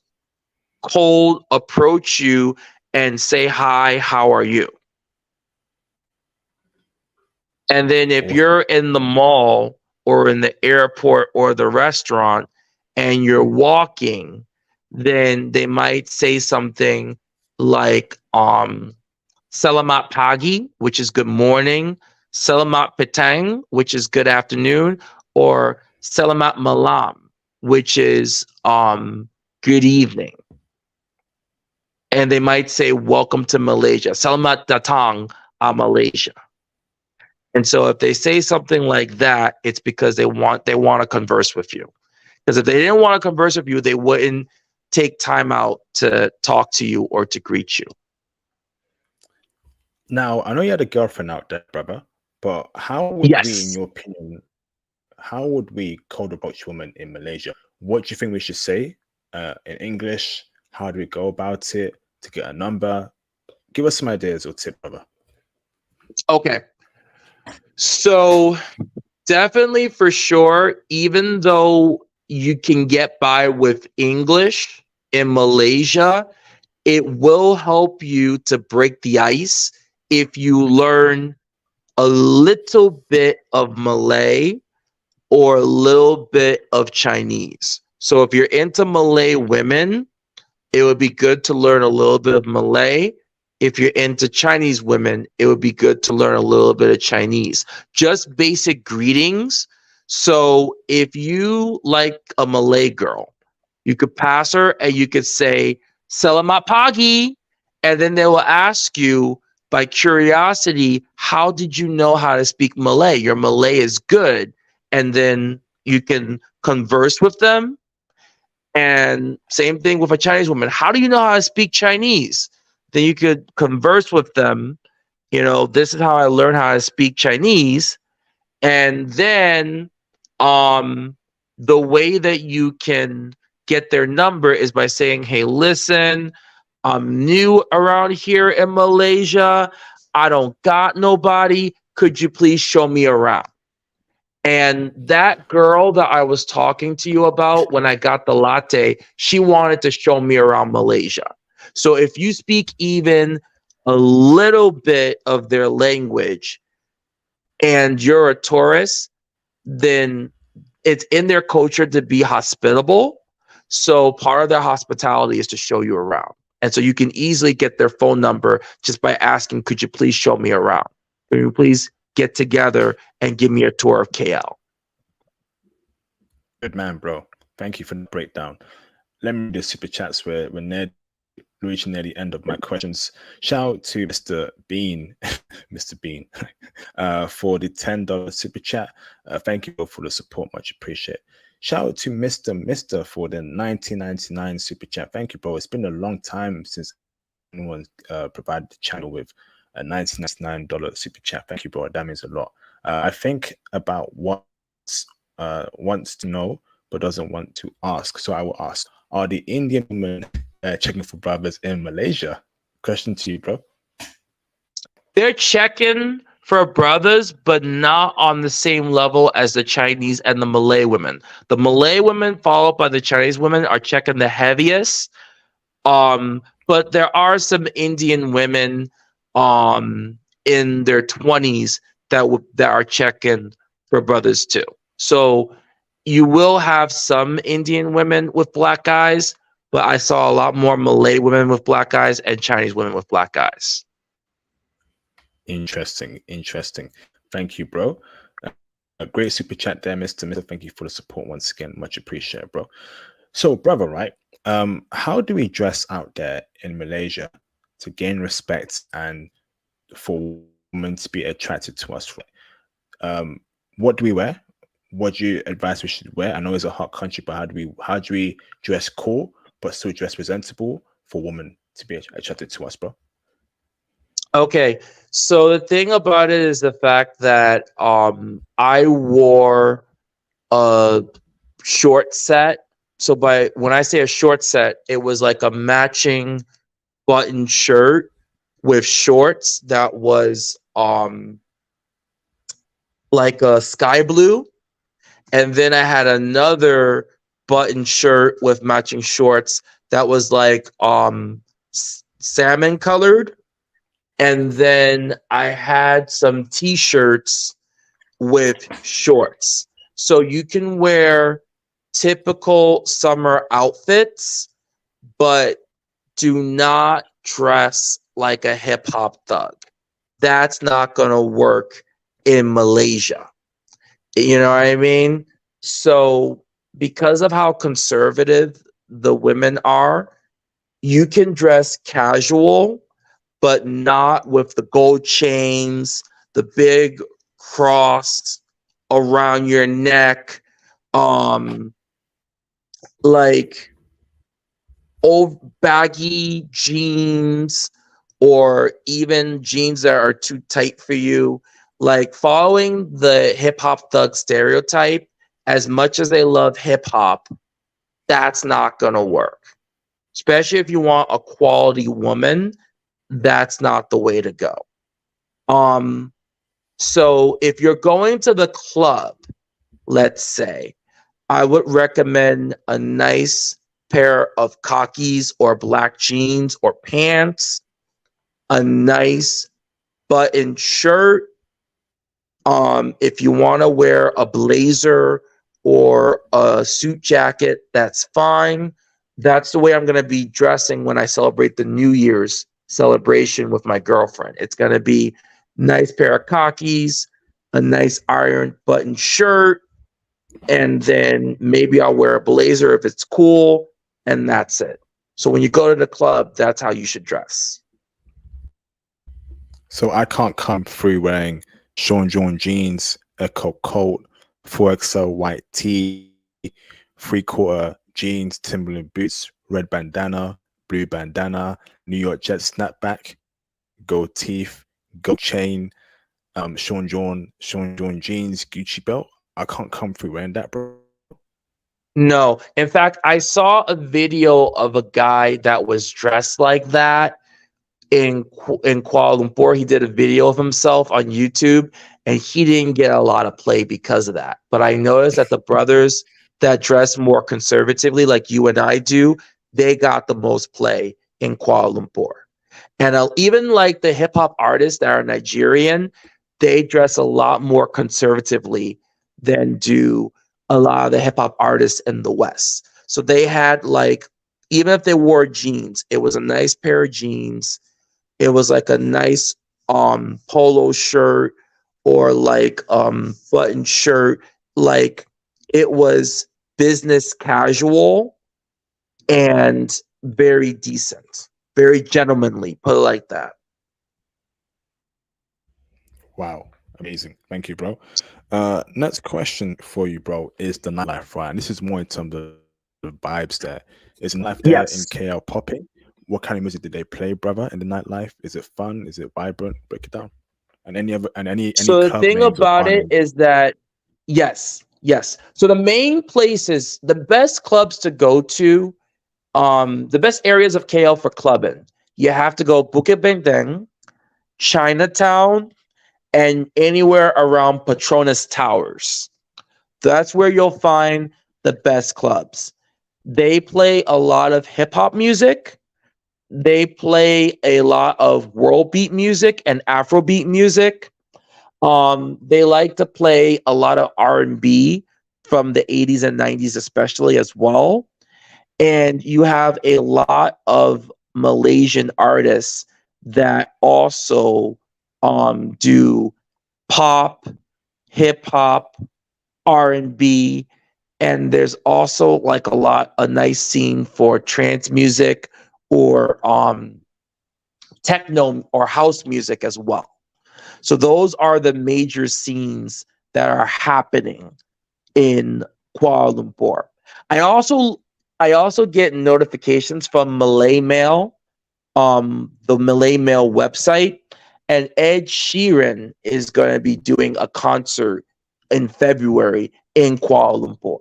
cold approach you and say, hi, how are you? And then if you're in the mall or in the airport or the restaurant and you're walking, then they might say something like, Selamat pagi, which is good morning, Selamat petang, which is good afternoon, or Selamat malam, which is good evening. And they might say, welcome to Malaysia, Selamat datang Malaysia. And so if they say something like that, it's because they want to converse with you. Because if they didn't want to converse with you, they wouldn't take time out to talk to you or to greet you. Now, I know you had a girlfriend out there, brother, but how would we, in your opinion, how would we cold approach women in Malaysia? What do you think we should say in English? How do we go about it to get a number? Give us some ideas or tips, brother. Okay. So definitely for sure, even though you can get by with English in Malaysia, it will help you to break the ice if you learn a little bit of Malay or a little bit of Chinese. So if you're into Malay women, it would be good to learn a little bit of Malay. If you're into Chinese women, it would be good to learn a little bit of Chinese. Just basic greetings. So if you like a Malay girl, you could pass her and you could say, Selamat pagi. And then they will ask you by curiosity, how did you know how to speak Malay? Your Malay is good. And then you can converse with them. And same thing with a Chinese woman. How do you know how to speak Chinese? Then you could converse with them. This is how I learned how to speak Chinese. And then the way that you can get their number is by saying, hey, listen, I'm new around here in Malaysia. I don't got nobody. Could you please show me around? And that girl that I was talking to you about when I got the latte, she wanted to show me around Malaysia. So if you speak even a little bit of their language and you're a tourist, then it's in their culture to be hospitable. So part of their hospitality is to show you around. And so you can easily get their phone number just by asking, could you please show me around? Could you please get together and give me a tour of KL? Good man, bro. Thank you for the breakdown. Let me do super chats where we're reaching near the end of my questions. Shout out to Mr. Bean, Mr. Bean, for the $10 super chat. Thank you for the support, much appreciated. Shout out to Mister for the 1999 super chat. Thank you, bro. It's been a long time since anyone provided the channel with a $19.99 super chat. Thank you, bro. That means a lot. I think about what wants to know but doesn't want to ask. So I will ask: are the Indian women checking for brothers in Malaysia? Question to you, bro. They're checking for brothers, but not on the same level as the Chinese and the Malay women. The Malay women, followed by the Chinese women, are checking the heaviest. But there are some Indian women in their 20s that are checking for brothers too. So you will have some Indian women with black eyes, but I saw a lot more Malay women with black eyes and Chinese women with black eyes. Interesting. Thank you, bro. A great super chat there, Mister. Thank you for the support once again. Much appreciated, bro. So, brother, right? How do we dress out there in Malaysia to gain respect and for women to be attracted to us? Right? What do we wear? What do you advise we should wear? I know it's a hot country, but how do we dress cool but still dress presentable for women to be attracted to us, bro? Okay, so the thing about it is the fact that I wore a short set. So when I say a short set, it was like a matching button shirt with shorts that was like a sky blue, and then I had another button shirt with matching shorts that was like salmon colored, and then I had some t-shirts with shorts. So you can wear typical summer outfits, but do not dress like a hip hop thug. That's not going to work in Malaysia. You know what I mean? So because of how conservative the women are, you can dress casual, but not with the gold chains, the big cross around your neck, like old baggy jeans, or even jeans that are too tight for you. Like following the hip hop thug stereotype, as much as they love hip hop, that's not gonna work. Especially if you want a quality woman, that's not the way to go. So if you're going to the club, let's say, I would recommend a nice pair of khakis or black jeans or pants, a nice button shirt. If you want to wear a blazer or a suit jacket, that's fine. That's the way I'm going to be dressing when I celebrate the New Year's celebration with my girlfriend. It's going to be nice pair of khakis, a nice iron button shirt, and then maybe I'll wear a blazer if it's cool, and that's it. So when you go to the club, that's how you should dress. So I can't come through wearing Sean John jeans, a coat, 4XL white tee, 3/4 jeans, Timberland boots, red bandana, blue bandana, New York Jet snapback, gold teeth, gold chain, Sean John jeans, Gucci belt. I can't come through wearing that, bro. No. In fact, I saw a video of a guy that was dressed like that in Kuala Lumpur. He did a video of himself on YouTube, and he didn't get a lot of play because of that. But I noticed that the brothers that dress more conservatively, like you and I do, they got the most play in Kuala Lumpur. And even like the hip hop artists that are Nigerian, they dress a lot more conservatively than do a lot of the hip hop artists in the West. So they had like, even if they wore jeans, it was a nice pair of jeans. It was like a nice polo shirt or like button shirt. Like it was business casual and very decent, very gentlemanly, put it like that. Wow, amazing. Thank you, bro. Next question for you, bro, is the nightlife, right? And this is more in terms of the vibes there. Is the nightlife there in Yes. KL popping? What kind of music did they play, brother, in the nightlife? Is it fun? Is it vibrant? Break it down. And any other and any So the club thing names or about bar it names? is that yes, yes. So the main places, the best clubs to go to, the best areas of KL for clubbing, you have to go Bukit Bintang, Chinatown, and anywhere around Petronas Towers. That's where you'll find the best clubs. They play a lot of hip hop music. They play a lot of world beat music and Afrobeat music. They like to play a lot of R&B from the 80s and 90s, especially as well. And you have a lot of Malaysian artists that also do pop, hip hop, R&B, and there's also like a nice scene for trance music or techno or house music as well. So those are the major scenes that are happening in Kuala Lumpur. I also I also get notifications from Malay Mail, the Malay Mail website, and Ed Sheeran is going to be doing a concert in February in Kuala Lumpur.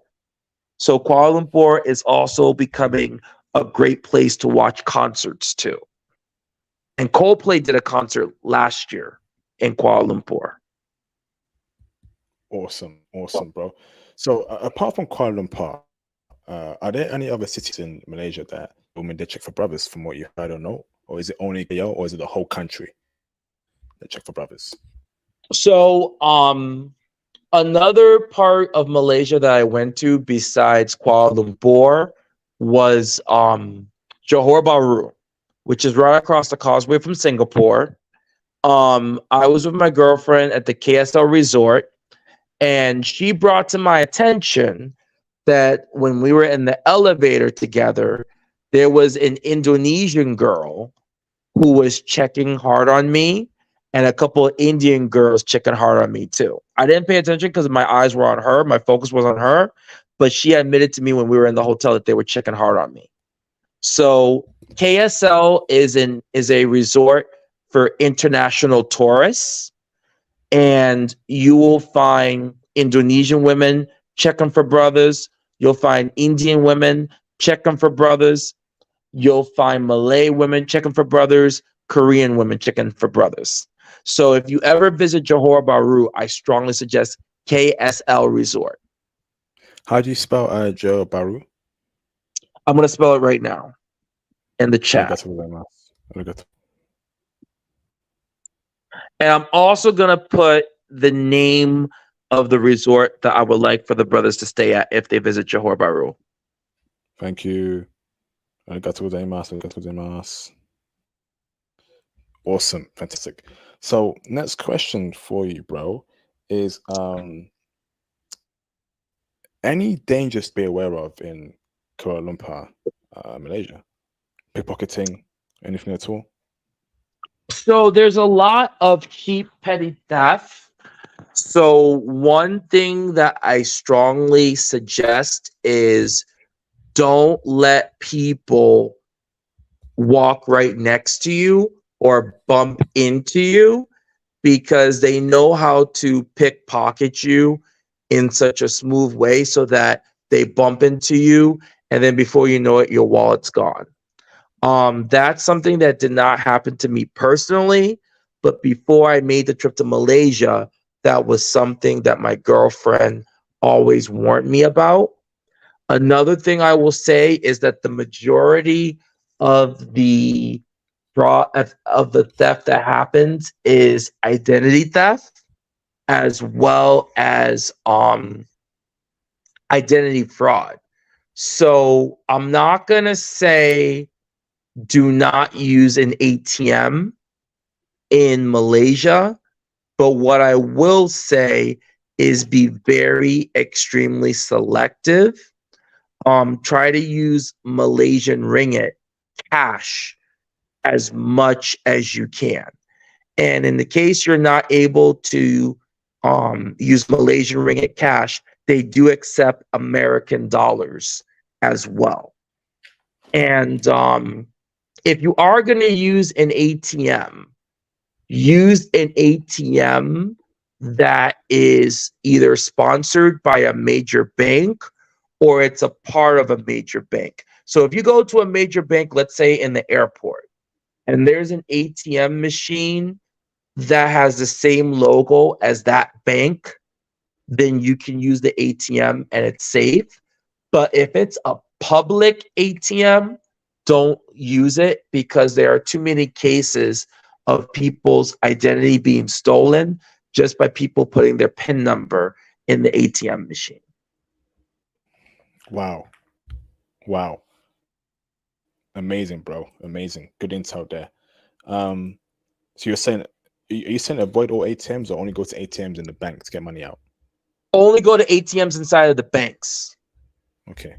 So Kuala Lumpur is also becoming a great place to watch concerts too. And Coldplay did a concert last year in Kuala Lumpur. Awesome, awesome, bro. So apart from Kuala Lumpur, are there any other cities in Malaysia that women they check for brothers from what you heard or know? Or is it only KL or is it the whole country that check for brothers? So another part of Malaysia that I went to besides Kuala Lumpur was Johor Bahru, which is right across the causeway from Singapore. I was with my girlfriend at the KSL resort, and she brought to my attention that when we were in the elevator together, there was an Indonesian girl who was checking hard on me, and a couple of Indian girls checking hard on me too. I didn't pay attention because my eyes were on her, my focus was on her, but she admitted to me when we were in the hotel that they were checking hard on me. So KSL is a resort for international tourists, and you will find Indonesian women checking for brothers. You'll find Indian women checking for brothers. You'll find Malay women checking for brothers, Korean women checking for brothers. So if you ever visit Johor Bahru, I strongly suggest KSL Resort. How do you spell Joe Baru? I'm going to spell it right now in the chat. Arigato gozaimasu. Arigato. And I'm also going to put the name of the resort that I would like for the brothers to stay at if they visit Johor Bahru. Thank you. Arigato gozaimasu. Arigato gozaimasu. Awesome, fantastic. So next question for you, bro, is any dangers to be aware of in Kuala Lumpur, Malaysia? Pickpocketing, anything at all? So there's a lot of cheap petty theft. So one thing that I strongly suggest is don't let people walk right next to you or bump into you because they know how to pickpocket you in such a smooth way so that they bump into you and then before you know it, your wallet's gone. That's something that did not happen to me personally, but before I made the trip to Malaysia, that was something that my girlfriend always warned me about. Another thing I will say is that the majority of the fraud of the theft that happens is identity theft as well as identity fraud. So I'm not gonna say do not use an ATM in Malaysia, but what I will say is be very extremely selective. Try to use Malaysian ringgit cash as much as you can. And in the case you're not able to use Malaysian ringgit cash, they do accept American dollars as well. And if you are going to use an ATM, use an ATM that is either sponsored by a major bank or it's a part of a major bank. So if you go to a major bank, let's say in the airport, and there's an ATM machine that has the same logo as that bank, then you can use the ATM and it's safe. But if it's a public ATM, don't use it because there are too many cases of people's identity being stolen just by people putting their PIN number in the ATM machine. Wow. Wow. Amazing, bro. Amazing. Good intel there. So you're saying, are you saying avoid all ATMs or only go to ATMs in the bank to get money out? Only go to ATMs inside of the banks. Okay.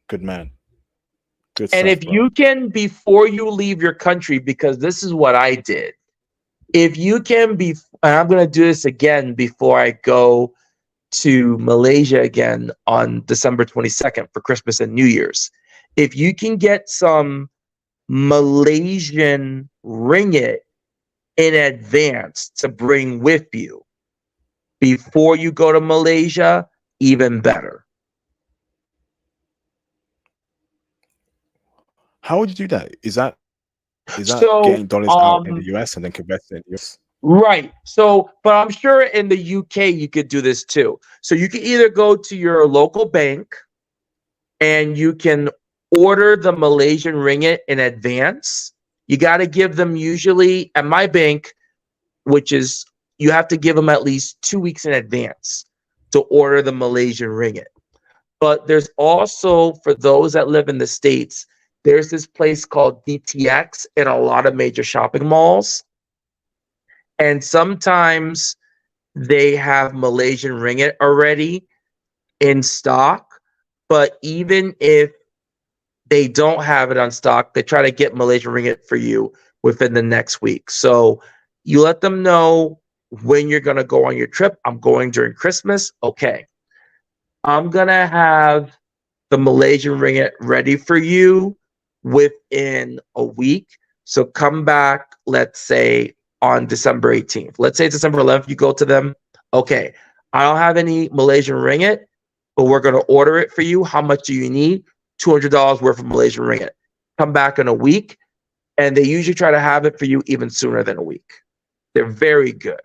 Good man. Good And stuff, if bro. you can, before you leave your country, because this is what I did, if you can be, and I'm going to do this again before I go to Malaysia again on December 22nd for Christmas and New Year's. If you can get some Malaysian ringgit in advance to bring with you before you go to Malaysia, even better. How would you do that? Is that So, getting dollars out in the US and then converting it in the US? Right. So, but I'm sure in the UK you could do this too. So you can either go to your local bank and you can order the Malaysian ringgit in advance. You got to give them usually at my bank, which is you have to give them at least 2 weeks in advance to order the Malaysian ringgit. But there's also, for those that live in the States, there's this place called DTX in a lot of major shopping malls. And sometimes they have Malaysian ringgit already in stock. But even if they don't have it on stock, they try to get Malaysian ringgit for you within the next week. So you let them know when you're going to go on your trip. I'm going during Christmas. Okay. I'm going to have the Malaysian ringgit ready for you within a week. So come back, let's say on December 18th. Let's say it's December 11th, you go to them. Okay, I don't have any Malaysian ringgit, but we're going to order it for you. How much do you need? $200 worth of Malaysian ringgit. Come back in a week, and they usually try to have it for you even sooner than a week. They're very good.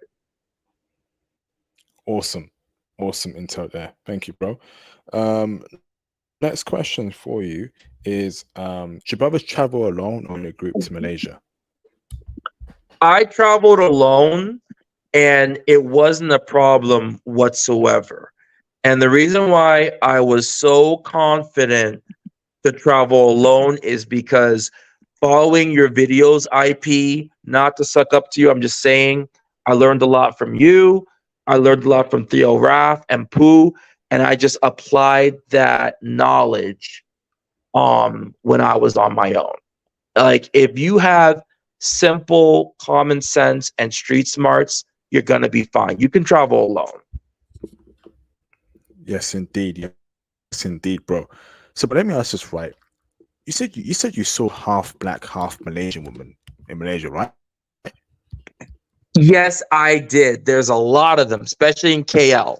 Awesome. Awesome intel there. Thank you, bro. Next question for you is, should brothers travel alone or in a group to Malaysia? I traveled alone, and it wasn't a problem whatsoever. And the reason why I was so confident to travel alone is because following your videos, IP, not to suck up to you, I'm just saying, I learned a lot from you. I learned a lot from Theo Raff and Pooh, and I just applied that knowledge when I was on my own. Like, if you have simple common sense and street smarts, you're going to be fine. You can travel alone. Yes, indeed. Yes, indeed, bro. So, but let me ask this right. You said you saw half black, half Malaysian woman in Malaysia, right? Yes, I did. There's a lot of them, especially in KL.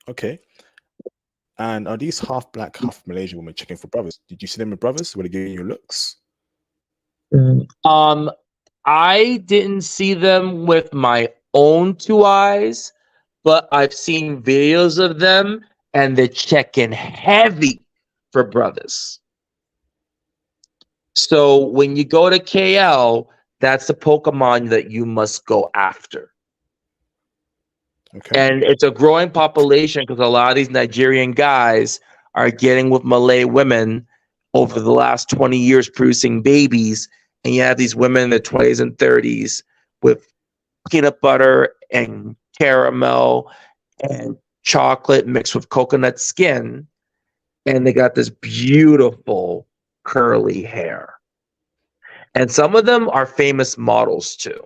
Okay. And are these half black, half Malaysian women checking for brothers? Did you see them with brothers? Were they giving you looks? I didn't see them with my own two eyes, but I've seen videos of them and they're checking heavy for brothers. So when you go to KL, that's the Pokemon that you must go after. Okay. And it's a growing population because a lot of these Nigerian guys are getting with Malay women over the last 20 years producing babies. And you have these women in their 20s and 30s with peanut butter and caramel and chocolate mixed with coconut skin. And they got this beautiful curly hair. And some of them are famous models too.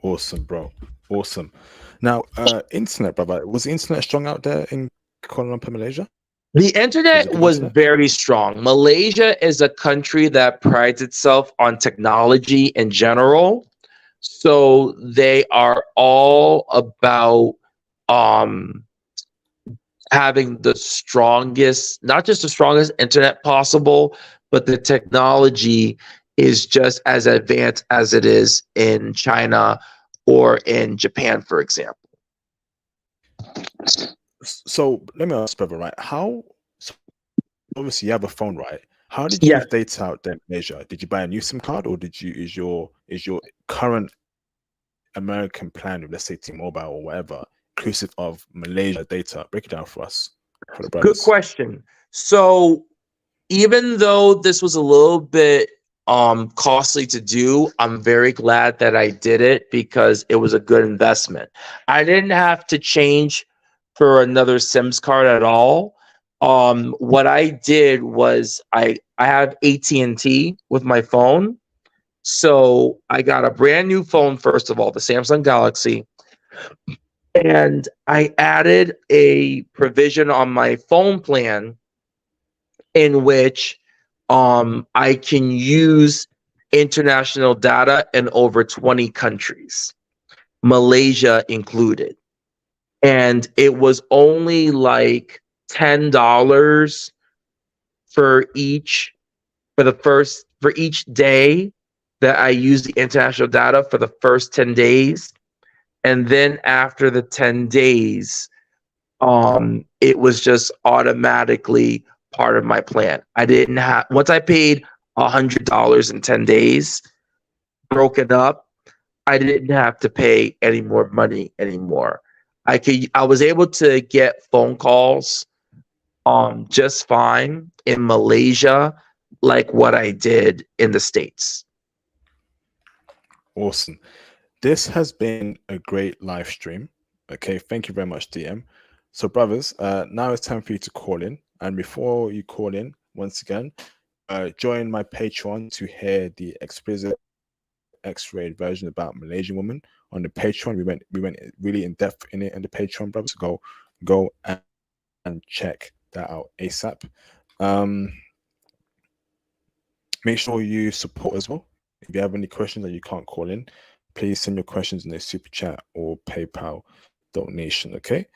Awesome, bro. Awesome. Now, internet, brother. Was the internet strong out there in Kuala Lumpur, Malaysia? The Was it internet good was internet? very strong. Malaysia is a country that prides itself on technology in general. So they are all about um, having the strongest, not just the strongest internet possible, but the technology is just as advanced as it is in China or in Japan, for example. So let me ask, brother, right? How, so obviously you have a phone, right? How did you Yes. use data out there in Malaysia? Did you buy a new SIM card, or did you is your current American plan with, let's say, T-Mobile or whatever, inclusive of Malaysia data? Break it down for us, for the Good brothers. question. So even though this was a little bit costly to do, I'm very glad that I did it because it was a good investment. I didn't have to change for another Sims card at all. What I did was I have AT&T with my phone. So I got a brand new phone, first of all, the Samsung Galaxy, and I added a provision on my phone plan in which I can use international data in over 20 countries, Malaysia included. And it was only like $10 for each day that I use the international data for the first 10 days. And then after the 10 days, it was just automatically part of my plan. I didn't have, once I paid $100 in 10 days, broken up, I didn't have to pay any more money anymore. I was able to get phone calls just fine in Malaysia, like what I did in the States. Awesome. This has been a great live stream. Okay, thank you very much, DM. So, brothers, now it's time for you to call in. And before you call in, once again, join my Patreon to hear the explicit X-rated version about Malaysian woman on the Patreon. We went really in depth in it in the Patreon, brothers. Go and check that out ASAP. Make sure you support as well. If you have any questions that you can't call in, please send your questions in the super chat or PayPal donation. Okay.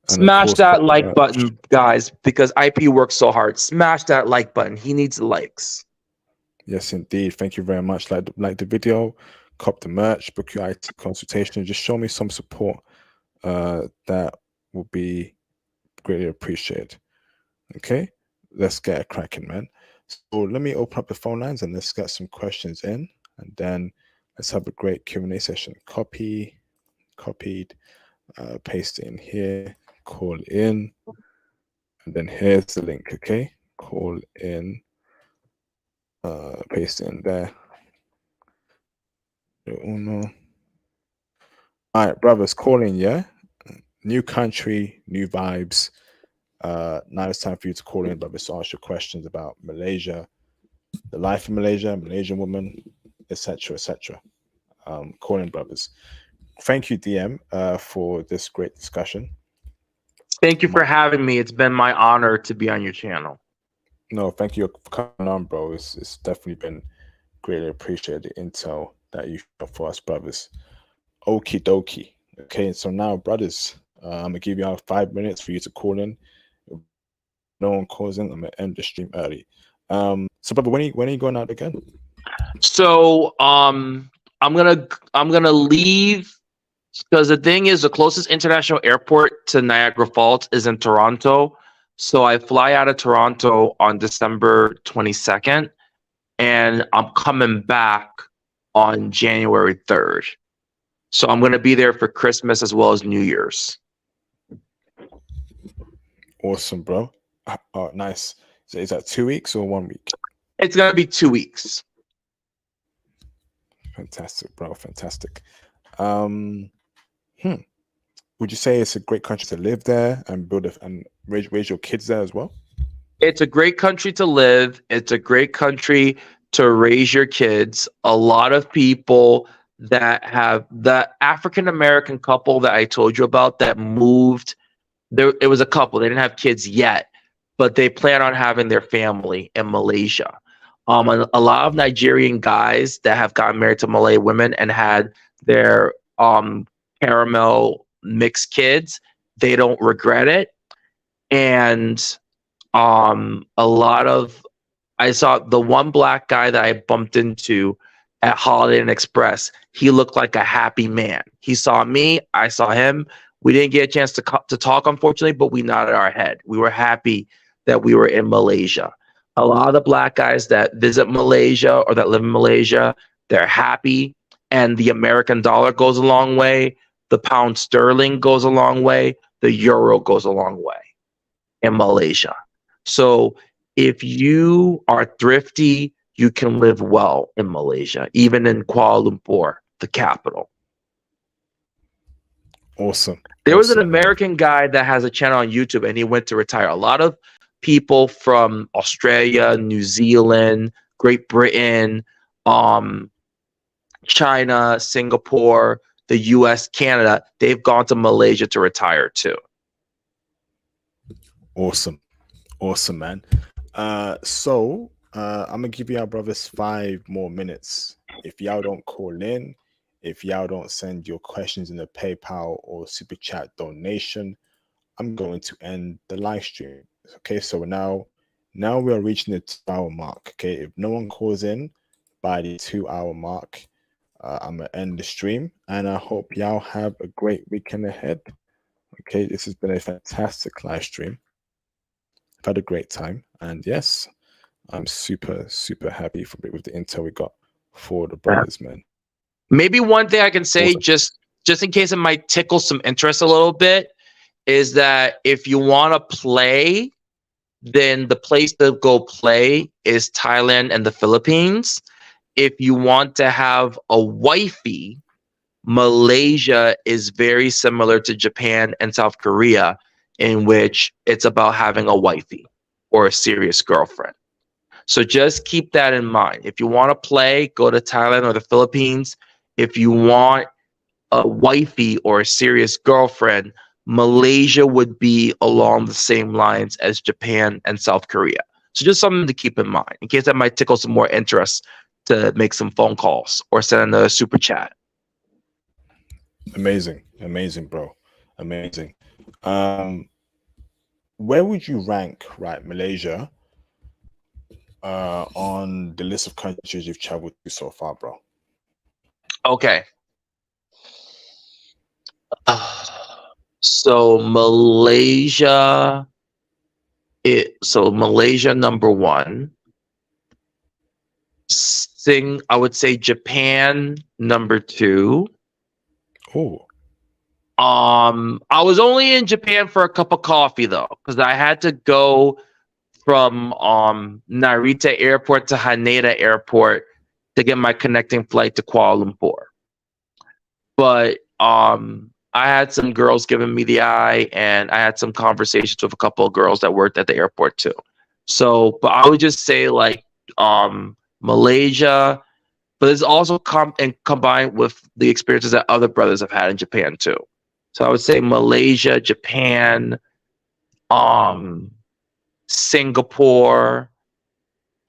And of Smash course, that like button, guys, because IP works so hard. Smash that like button. He needs likes. Yes, indeed. Thank you very much. Like the video, cop the merch, book your IT consultation. Just show me some support. That will be greatly appreciated. Okay, let's get it cracking, man. So let me open up the phone lines and let's get some questions in, and then let's have a great Q&A session. Copied, paste it in here, call in, and then here's the link. Okay, call in, paste it in there. All right, brothers, call in. Yeah, new country, new vibes. Now it's time for you to call in, brothers, to ask your questions about Malaysia, the life of Malaysia, Malaysian woman, etc., etc. Call in, brothers. Thank you, DM, for this great discussion. Thank you for having me. It's been my honor to be on your channel. No, thank you for coming on, bro. It's definitely been greatly appreciated, the intel that you have for us, brothers. Okie dokie. Okay, so now, brothers, I'm gonna give you out 5 minutes for you to call in. If no one calls in, I'm gonna end the stream early. So, brother, when are you going out again? So, I'm gonna leave because the thing is, the closest international airport to Niagara Falls is in Toronto. So I fly out of Toronto on December 22nd, and I'm coming back on January 3rd. So I'm going to be there for Christmas as well as New Year's. Awesome, bro. Nice. So is that 2 weeks or 1 week? It's going to be 2 weeks. Fantastic, bro. Fantastic. Would you say it's a great country to live there and raise your kids there as well? It's a great country to live. It's a great country to raise your kids. A lot of people that have the African American couple that I told you about that moved. There, it was a couple. They didn't have kids yet, but they plan on having their family in Malaysia. A lot of Nigerian guys that have gotten married to Malay women and had their caramel mixed kids, they don't regret it. And a lot of I saw the one black guy that I bumped into at Holiday Inn Express. He looked like a happy man. He saw me, I saw him. We didn't get a chance to talk, unfortunately, but we nodded our head. We were happy that we were in Malaysia. A lot of the black guys that visit Malaysia or that live in Malaysia, they're happy, and the American dollar goes a long way. The pound sterling goes a long way. The euro goes a long way in Malaysia. So if you are thrifty, you can live well in Malaysia, even in Kuala Lumpur, the capital. Awesome. There was an Awesome. American guy that has a channel on YouTube, and he went to retire. A lot of people from Australia, New Zealand, Great Britain, China, Singapore, the US, Canada, they've gone to Malaysia to retire too. Awesome. Awesome, man. So I'm gonna give y'all brothers 5 more minutes. If y'all don't call in, if y'all don't send your questions in a PayPal or super chat donation, I'm going to end the live stream. Okay, so now we are reaching the 2-hour mark. Okay, if no one calls in by the 2-hour mark, I'm gonna end the stream, and I hope y'all have a great weekend ahead. Okay, this has been a fantastic live stream. I've had a great time, and yes, I'm super happy with the intel we got for the brothers, man. Maybe one thing I can say, Awesome. just in case it might tickle some interest a little bit, is that if you want to play, then the place to go play is Thailand and the Philippines. If you want to have a wifey, Malaysia is very similar to Japan and South Korea, in which it's about having a wifey or a serious girlfriend. So just keep that in mind. If you want to play, go to Thailand or the Philippines. If you want a wifey or a serious girlfriend, Malaysia would be along the same lines as Japan and South Korea. So just something to keep in mind in case that might tickle some more interest to make some phone calls or send a super chat. Amazing, bro. Amazing. Where would you rank, right, Malaysia, on the list of countries you've traveled to so far, bro? Okay. So Malaysia, Malaysia number 1. I would say Japan number 2. Oh. I was only in Japan for a cup of coffee though, because I had to go from Narita Airport to Haneda Airport to get my connecting flight to Kuala Lumpur. But I had some girls giving me the eye, and I had some conversations with a couple of girls that worked at the airport too. So, but I would just say like Malaysia, but it's also combined with the experiences that other brothers have had in Japan too. So I would say Malaysia, Japan, Singapore,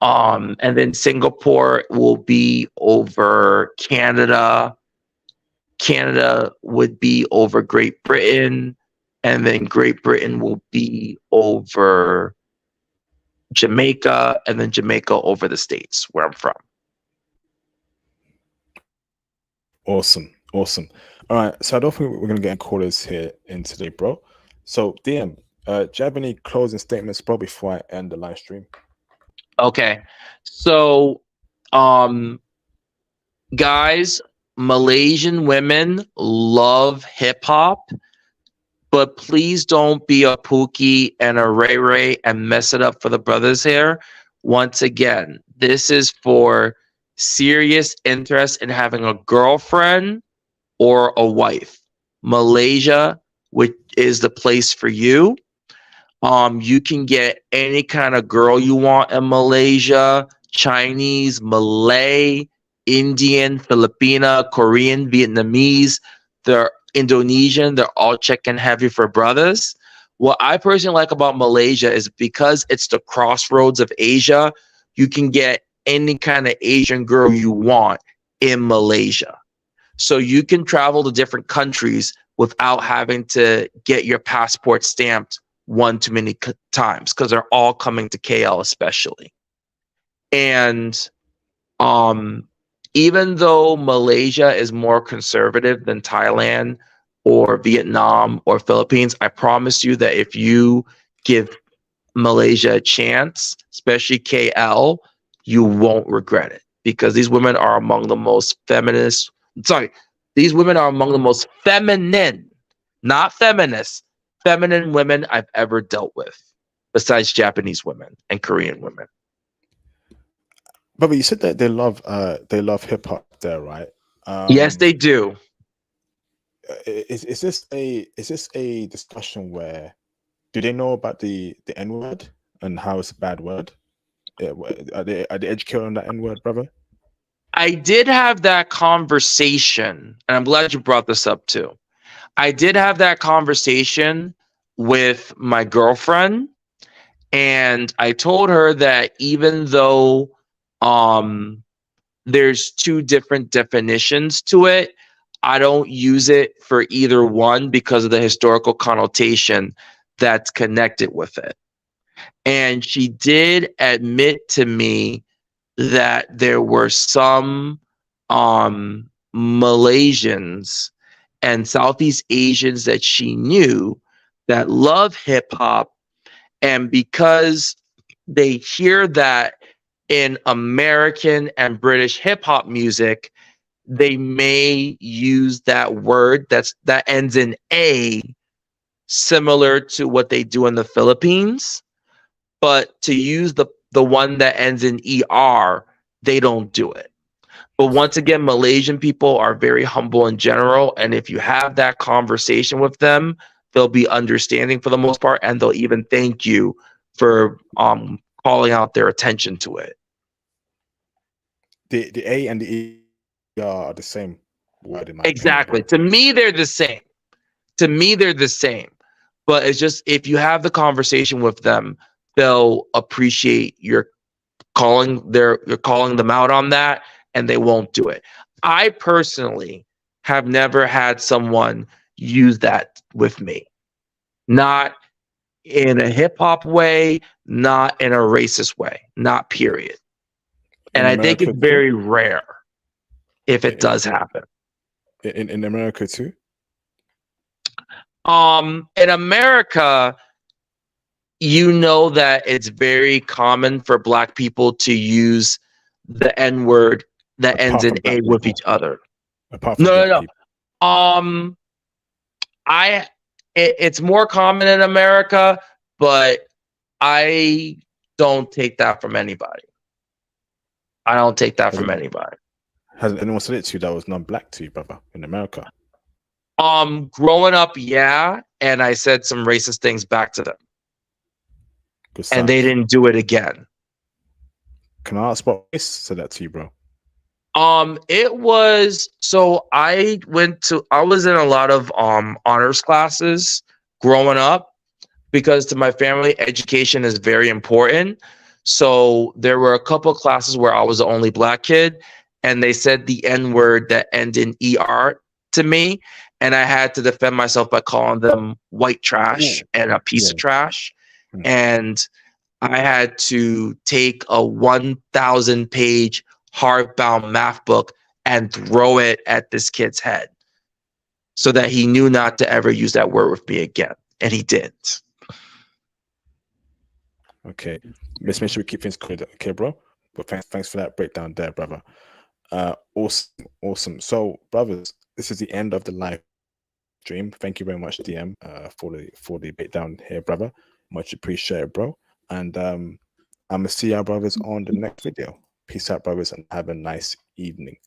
and then Singapore will be over Canada. Canada would be over Great Britain, and then Great Britain will be over Jamaica, and then Jamaica over the States, where I'm from. Awesome. All right, so I don't think we're gonna get callers here in today, bro. So DM, do you have any closing statements, bro, before I end the live stream? Okay, so guys, Malaysian women love hip hop, but please don't be a Pookie and a Ray Ray and mess it up for the brothers here. Once again, this is for serious interest in having a girlfriend or a wife. Malaysia, which is the place for you. You can get any kind of girl you want in Malaysia, Chinese, Malay, Indian, Filipina, Korean, Vietnamese, they're Indonesian, they're all chicken heavy for brothers. What I personally like about Malaysia is because it's the crossroads of Asia, you can get any kind of Asian girl you want in Malaysia. So you can travel to different countries without having to get your passport stamped one too many times because they're all coming to KL especially. And even though Malaysia is more conservative than Thailand or Vietnam or Philippines, I promise you that if you give Malaysia a chance, especially KL, you won't regret it because these women are among the most feminist. Sorry, these women are among the most feminine, not feminist, feminine women I've ever dealt with, besides Japanese women and Korean women. But you said that they love hip hop there, right? Yes, they do. Is this a discussion where do they know about the N-word and how it's a bad word? Are they educated on that N-word, brother? I did have that conversation, and I'm glad you brought this up too. I did have that conversation with my girlfriend, and I told her that even though there's two different definitions to it, I don't use it for either one because of the historical connotation that's connected with it. And she did admit to me that there were some Malaysians and Southeast Asians that she knew that love hip hop. And because they hear that in American and British hip hop music, they may use that word that ends in A, similar to what they do in the Philippines. But to use the one that ends in ER, they don't do it. But once again, Malaysian people are very humble in general. And if you have that conversation with them, they'll be understanding for the most part. And they'll even thank you for calling out their attention to it. The A and the E are the same word in my Exactly. opinion. To me, they're the same. To me, they're the same. But it's just if you have the conversation with them, they'll appreciate you're calling them out on that, and they won't do it. I personally have never had someone use that with me. Not in a hip hop way, not in a racist way, not period. And I think it's very rare if it does happen. In America too? In America, you know that it's very common for Black people to use the N-word that ends in A with each other. Apart from Black people. It's more common in America, but I don't take that from anybody. I don't take that from anybody. Hasn't anyone said it to you that was non-Black to you, brother, in America? Growing up, yeah, and I said some racist things back to them. And they didn't do it again. Can I ask what race said that to you, bro? It was so I was in a lot of honors classes growing up because to my family, education is very important. So there were a couple of classes where I was the only Black kid, and they said the N-word that ended in ER to me, and I had to defend myself by calling them white trash and a piece of trash. And I had to take a 1,000-page hardbound math book and throw it at this kid's head so that he knew not to ever use that word with me again. And he didn't. Okay. Let's make sure we keep things clear. Okay, bro? But thanks for that breakdown there, brother. Awesome. So, brothers, this is the end of the live stream. Thank you very much, DM, for the breakdown here, brother. Much appreciated, bro. And I'm gonna see our brothers on the next video. Peace out, brothers, and have a nice evening.